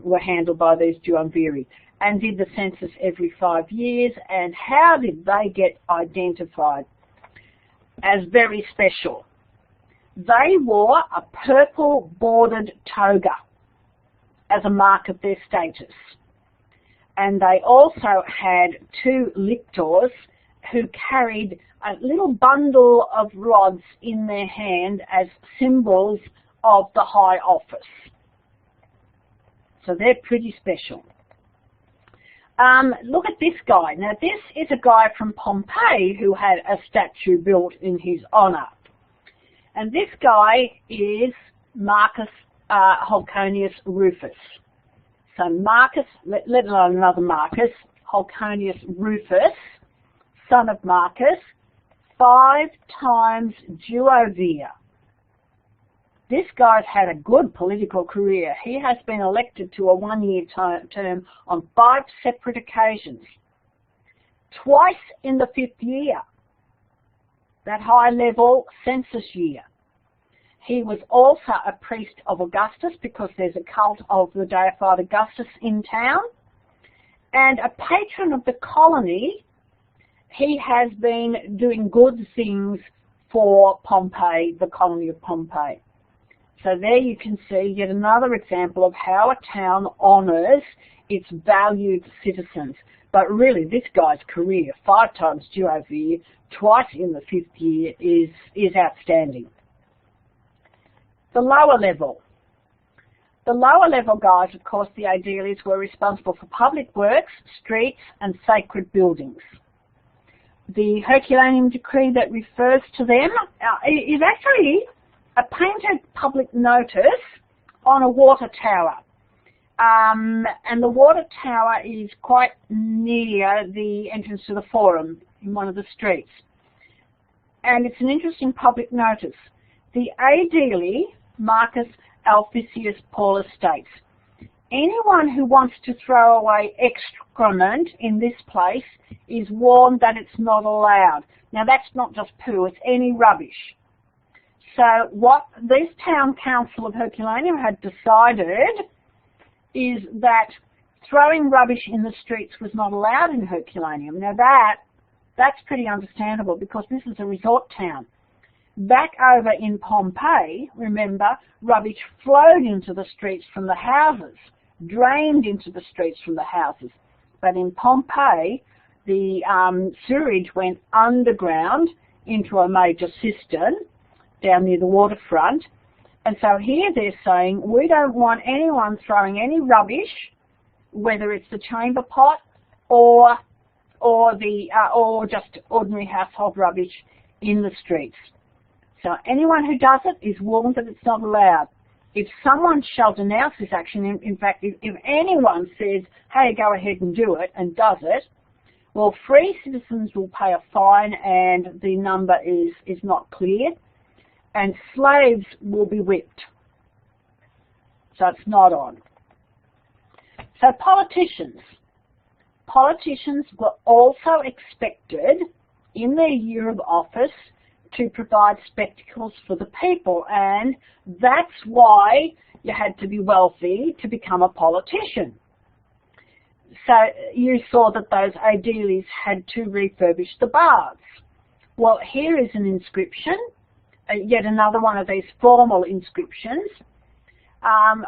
were handled by these duumviri, and did the census every 5 years. And how did they get identified as very special? They wore a purple bordered toga as a mark of their status. And they also had two lictors who carried a little bundle of rods in their hand as symbols of the high office. So they're pretty special. Look at this guy. Now this is a guy from Pompeii who had a statue built in his honour. And this guy is Marcus Holconius Rufus. So Marcus, let alone another Marcus, Holconius Rufus, son of Marcus, 5 times duovir. This guy's had a good political career. He has been elected to a 1-year term on 5 separate occasions. Twice in the 5th year, that high-level census year. He was also a priest of Augustus because there's a cult of the deified Augustus in town. And a patron of the colony. He has been doing good things for Pompeii, the colony of Pompeii. So there you can see yet another example of how a town honours its valued citizens. But really, this guy's career, 5 times duovir, twice in the 5th year, is outstanding. The lower level. The lower level guys, of course, the aediles, were responsible for public works, streets and sacred buildings. The Herculaneum decree that refers to them is actually a painted public notice on a water tower. And the water tower is quite near the entrance to the forum in one of the streets. And it's an interesting public notice. The aedile, Marcus Alficius Paulus, states, anyone who wants to throw away excrement in this place is warned that it's not allowed. Now that's not just poo, it's any rubbish. So what this town council of Herculaneum had decided is that throwing rubbish in the streets was not allowed in Herculaneum. Now that's pretty understandable because this is a resort town. Back over in Pompeii, remember, rubbish flowed into the streets from the houses, drained into the streets from the houses. But in Pompeii, the sewage went underground into a major cistern down near the waterfront. And so here they're saying, we don't want anyone throwing any rubbish, whether it's the chamber pot or just ordinary household rubbish, in the streets. So anyone who does it is warned that it's not allowed. If someone shall denounce this action, in fact, if anyone says, hey, go ahead and do it, and does it, well, free citizens will pay a fine, and the number is not clear, and slaves will be whipped. So it's not on. So politicians. Politicians were also expected, in their year of office, to provide spectacles for the people, and that's why you had to be wealthy to become a politician. So you saw that those aediles had to refurbish the baths. Well, here is an inscription, yet another one of these formal inscriptions,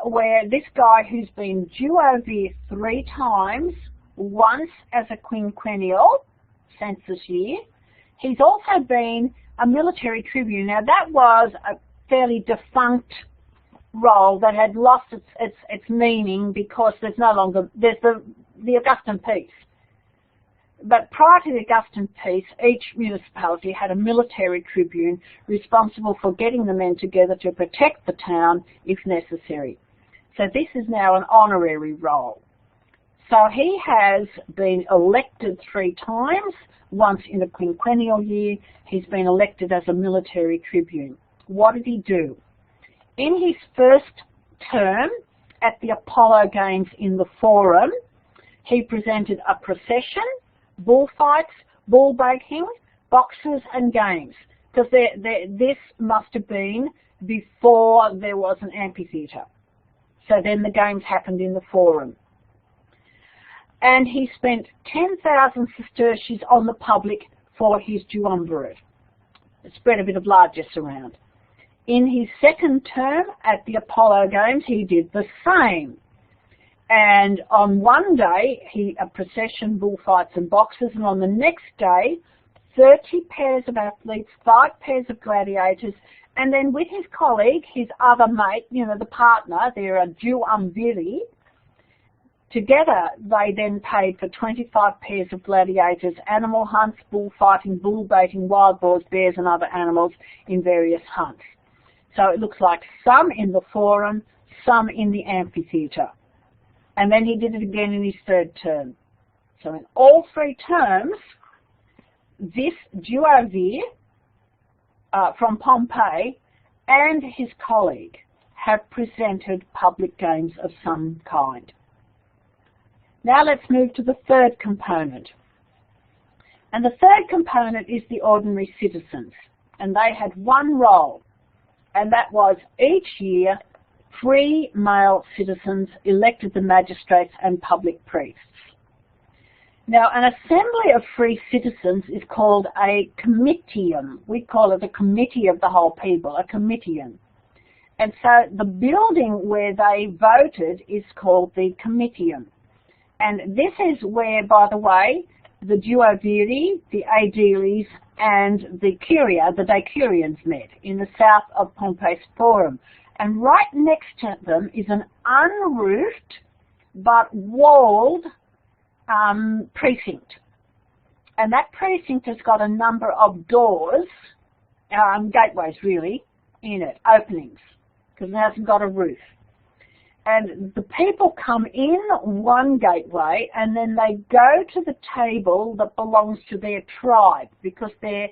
where this guy who's been duovir 3 times, once as a quinquennial census year, he's also been a military tribune. Now that was a fairly defunct role that had lost its meaning because there's the Augustan peace. But prior to the Augustan peace, each municipality had a military tribune responsible for getting the men together to protect the town if necessary. So this is now an honorary role. So he has been elected 3 times, once in a quinquennial year. He's been elected as a military tribune. What did he do? In his first term at the Apollo Games in the Forum, he presented a procession, bullfights, bull baiting, boxes and games. Because this must have been before there was an amphitheatre. So then the games happened in the Forum. And he spent 10,000 sesterces on the public for his duumvirate. Spread a bit of largesse around. In his second term at the Apollo Games, he did the same. And on one day, a procession, bullfights and boxes, and on the next day, 30 pairs of athletes, 5 pairs of gladiators, and then with his colleague, his other mate, the partner, they're a duumviri. Together, they then paid for 25 pairs of gladiators, animal hunts, bullfighting, bull baiting, wild boars, bears and other animals in various hunts. So it looks like some in the Forum, some in the amphitheatre. And then he did it again in his third term. So in all 3 terms, this duovir from Pompeii and his colleague have presented public games of some kind. Now let's move to the third component. And the third component is the ordinary citizens. And they had one role, and that was each year free male citizens elected the magistrates and public priests. Now an assembly of free citizens is called a comitium. We call it a committee of the whole people, a comitium. And so the building where they voted is called the comitium. And this is where, by the way, the duoviri, the aediles, and the curia, the decurions, met in the south of Pompeii's Forum. And right next to them is an unroofed but walled precinct. And that precinct has got a number of doors, gateways really, in it, openings, because it hasn't got a roof. And the people come in one gateway and then they go to the table that belongs to their tribe, because they're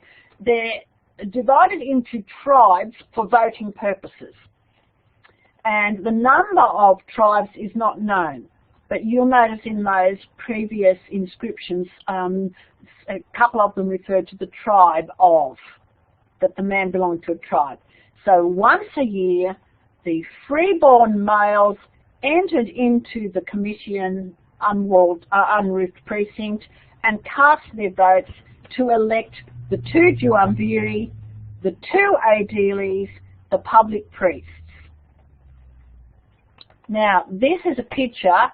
divided into tribes for voting purposes. And the number of tribes is not known. But you'll notice in those previous inscriptions, a couple of them referred to the tribe of, that the man belonged to a tribe. So once a year, the freeborn males entered into the commission unwalled, unroofed precinct and cast their votes to elect the 2 duumviri, the 2 aediles, the public priests. Now, this is a picture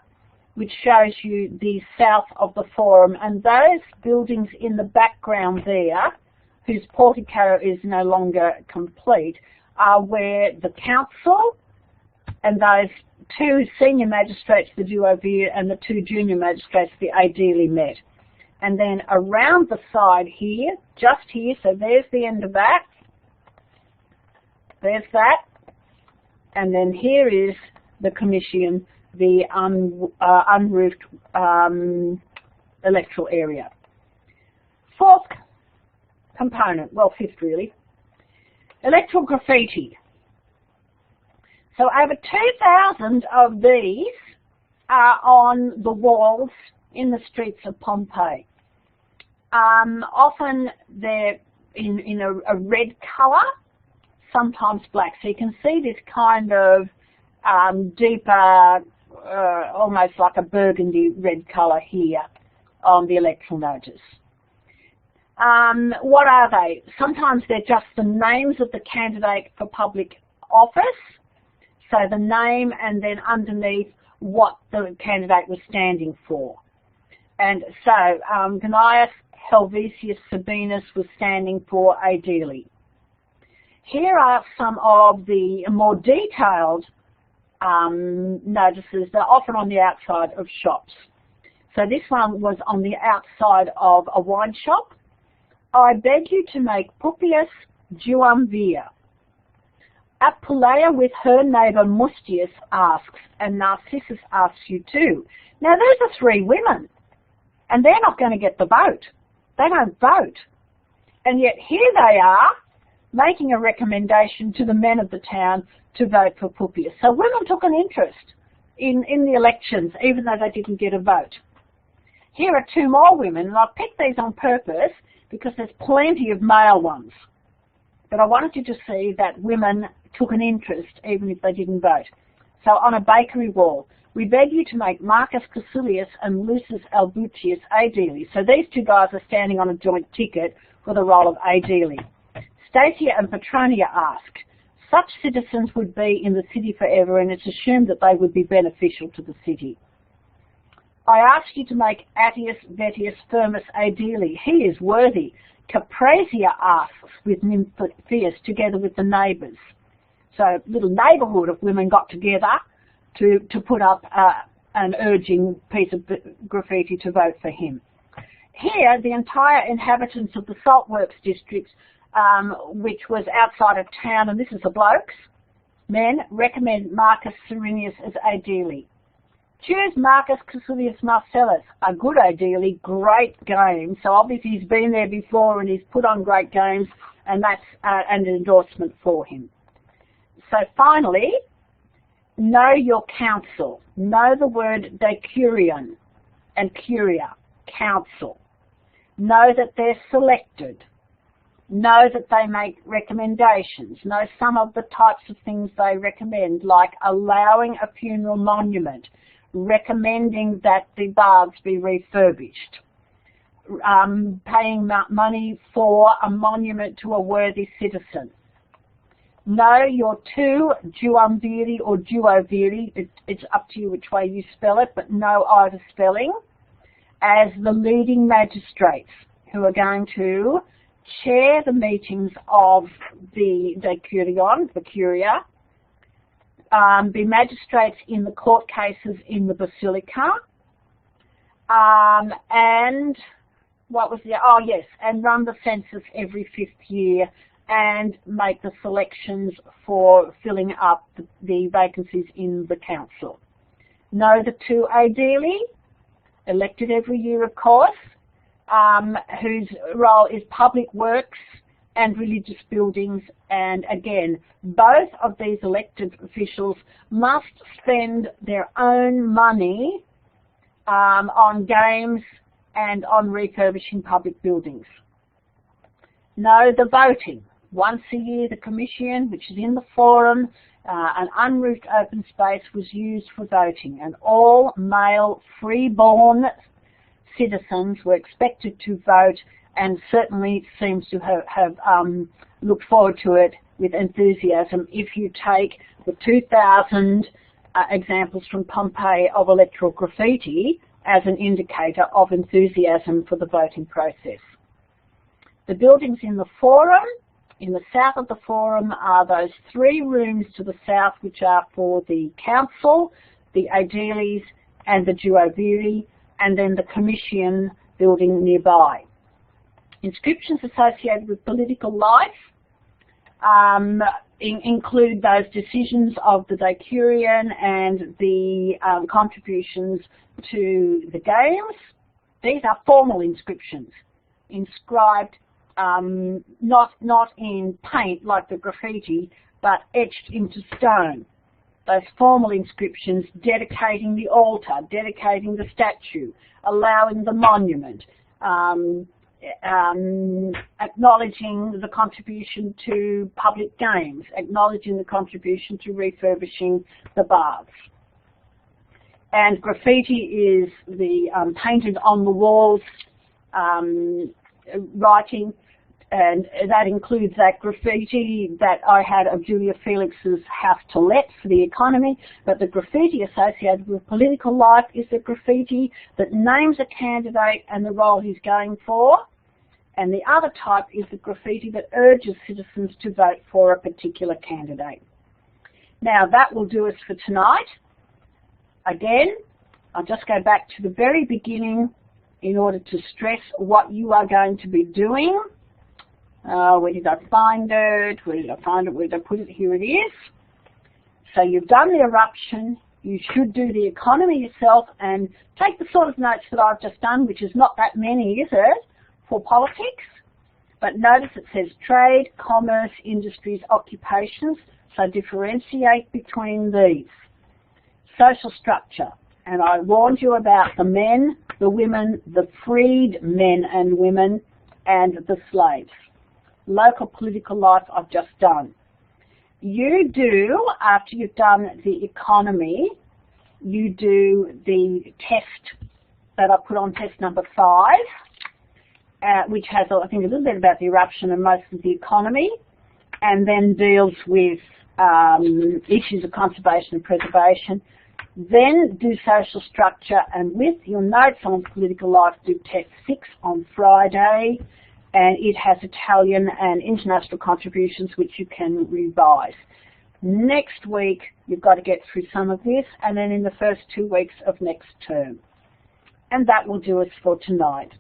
which shows you the south of the Forum, and those buildings in the background there, whose portico is no longer complete, are where the council and those 2 senior magistrates, the duovir, and the 2 junior magistrates, the aedile, met. And then around the side here, just here, so there's the end of that, there's that, and then here is the commission, the unroofed electoral area. Fourth component, well, fifth really, electoral graffiti. So over 2,000 of these are on the walls in the streets of Pompeii. Often they're in a red colour, sometimes black. So you can see this kind of deeper almost like a burgundy red colour here on the electoral notice. What are they? Sometimes they're just the names of the candidate for public office, so the name and then underneath what the candidate was standing for. And so Gnaeus Helvetius Sabinus was standing for Aedile. Here are some of the more detailed notices. They're often on the outside of shops. So this one was on the outside of a wine shop. I beg you to make Pupius duumvir. Apuleia with her neighbour Mustius asks, and Narcissus asks you too. Now those are three women, and they're not going to get the vote. They don't vote. And yet here they are, making a recommendation to the men of the town to vote for Pupius. So women took an interest in the elections, even though they didn't get a vote. Here are two more women, and I've picked these on purpose because there's plenty of male ones. But I wanted you to see that women took an interest even if they didn't vote. So on a bakery wall, we beg you to make Marcus Caecilius and Lucius Albutius Aedile. So these two guys are standing on a joint ticket for the role of Aedile. Stacia and Petronia ask, such citizens would be in the city forever, and it's assumed that they would be beneficial to the city. I ask you to make Attius Vettius Firmus Aedile. He is worthy. Caprasia asks with Nymphaeus together with the neighbours. So a little neighbourhood of women got together to put up an urging piece of graffiti to vote for him. Here, the entire inhabitants of the Saltworks district, which was outside of town, and this is the blokes, men, recommend Marcus Cyrenius as Aedile. Choose Marcus Caecilius Marcellus, a good Aedile, great game. So obviously he's been there before and he's put on great games, and that's an endorsement for him. So finally, know your council. Know the word decurion and curia, council. Know that they're selected. Know that they make recommendations. Know some of the types of things they recommend, like allowing a funeral monument, recommending that the baths be refurbished, paying money for a monument to a worthy citizen. Know your two duumviri or duoviri, it's up to you which way you spell it, but know either spelling, as the leading magistrates who are going to chair the meetings of the decurion, the curia, be magistrates in the court cases in the basilica, and what was the, oh yes, and run the census every 5th year and make the selections for filling up the vacancies in the council. Know the two Aedile, elected every year of course, whose role is public works and religious buildings, and again, both of these elected officials must spend their own money on games and on refurbishing public buildings. Know the voting. Once a year, the Commission, which is in the forum, an unroofed open space was used for voting, and all male freeborn citizens were expected to vote, and certainly seems to have looked forward to it with enthusiasm if you take the 2,000 examples from Pompeii of electoral graffiti as an indicator of enthusiasm for the voting process. The buildings in the forum, in the south of the forum, are those 3 rooms to the south which are for the council, the Aediles and the duoviri, and then the Commission building nearby. Inscriptions associated with political life include those decisions of the decurion and the contributions to the games. These are formal inscriptions, inscribed not in paint like the graffiti, but etched into stone. Those formal inscriptions dedicating the altar, dedicating the statue, allowing the monument, acknowledging the contribution to public games, acknowledging the contribution to refurbishing the baths. And graffiti is the painted on the walls writing, and that includes that graffiti that I had of Julia Felix's House to Let for the economy, but the graffiti associated with political life is the graffiti that names a candidate and the role he's going for, and the other type is the graffiti that urges citizens to vote for a particular candidate. Now that will do us for tonight. Again, I'll just go back to the very beginning in order to stress what you are going to be doing. Where did I find it? Where did I find it? Where did I put it? Here it is. So you've done the eruption. You should do the economy yourself and take the sort of notes that I've just done, which is not that many, is it, for politics? But notice it says trade, commerce, industries, occupations. So differentiate between these. Social structure. And I warned you about the men, the women, the freed men and women, and the slaves. Local political life I've just done. You do, after you've done the economy, you do the test that I put on test number 5, which has, I think, a little bit about the eruption and most of the economy, and then deals with issues of conservation and preservation. Then do social structure, and with your notes on political life, do test 6 on Friday, and it has Italian and international contributions which you can revise. Next week, you've got to get through some of this, and then in the first 2 weeks of next term. And that will do us for tonight.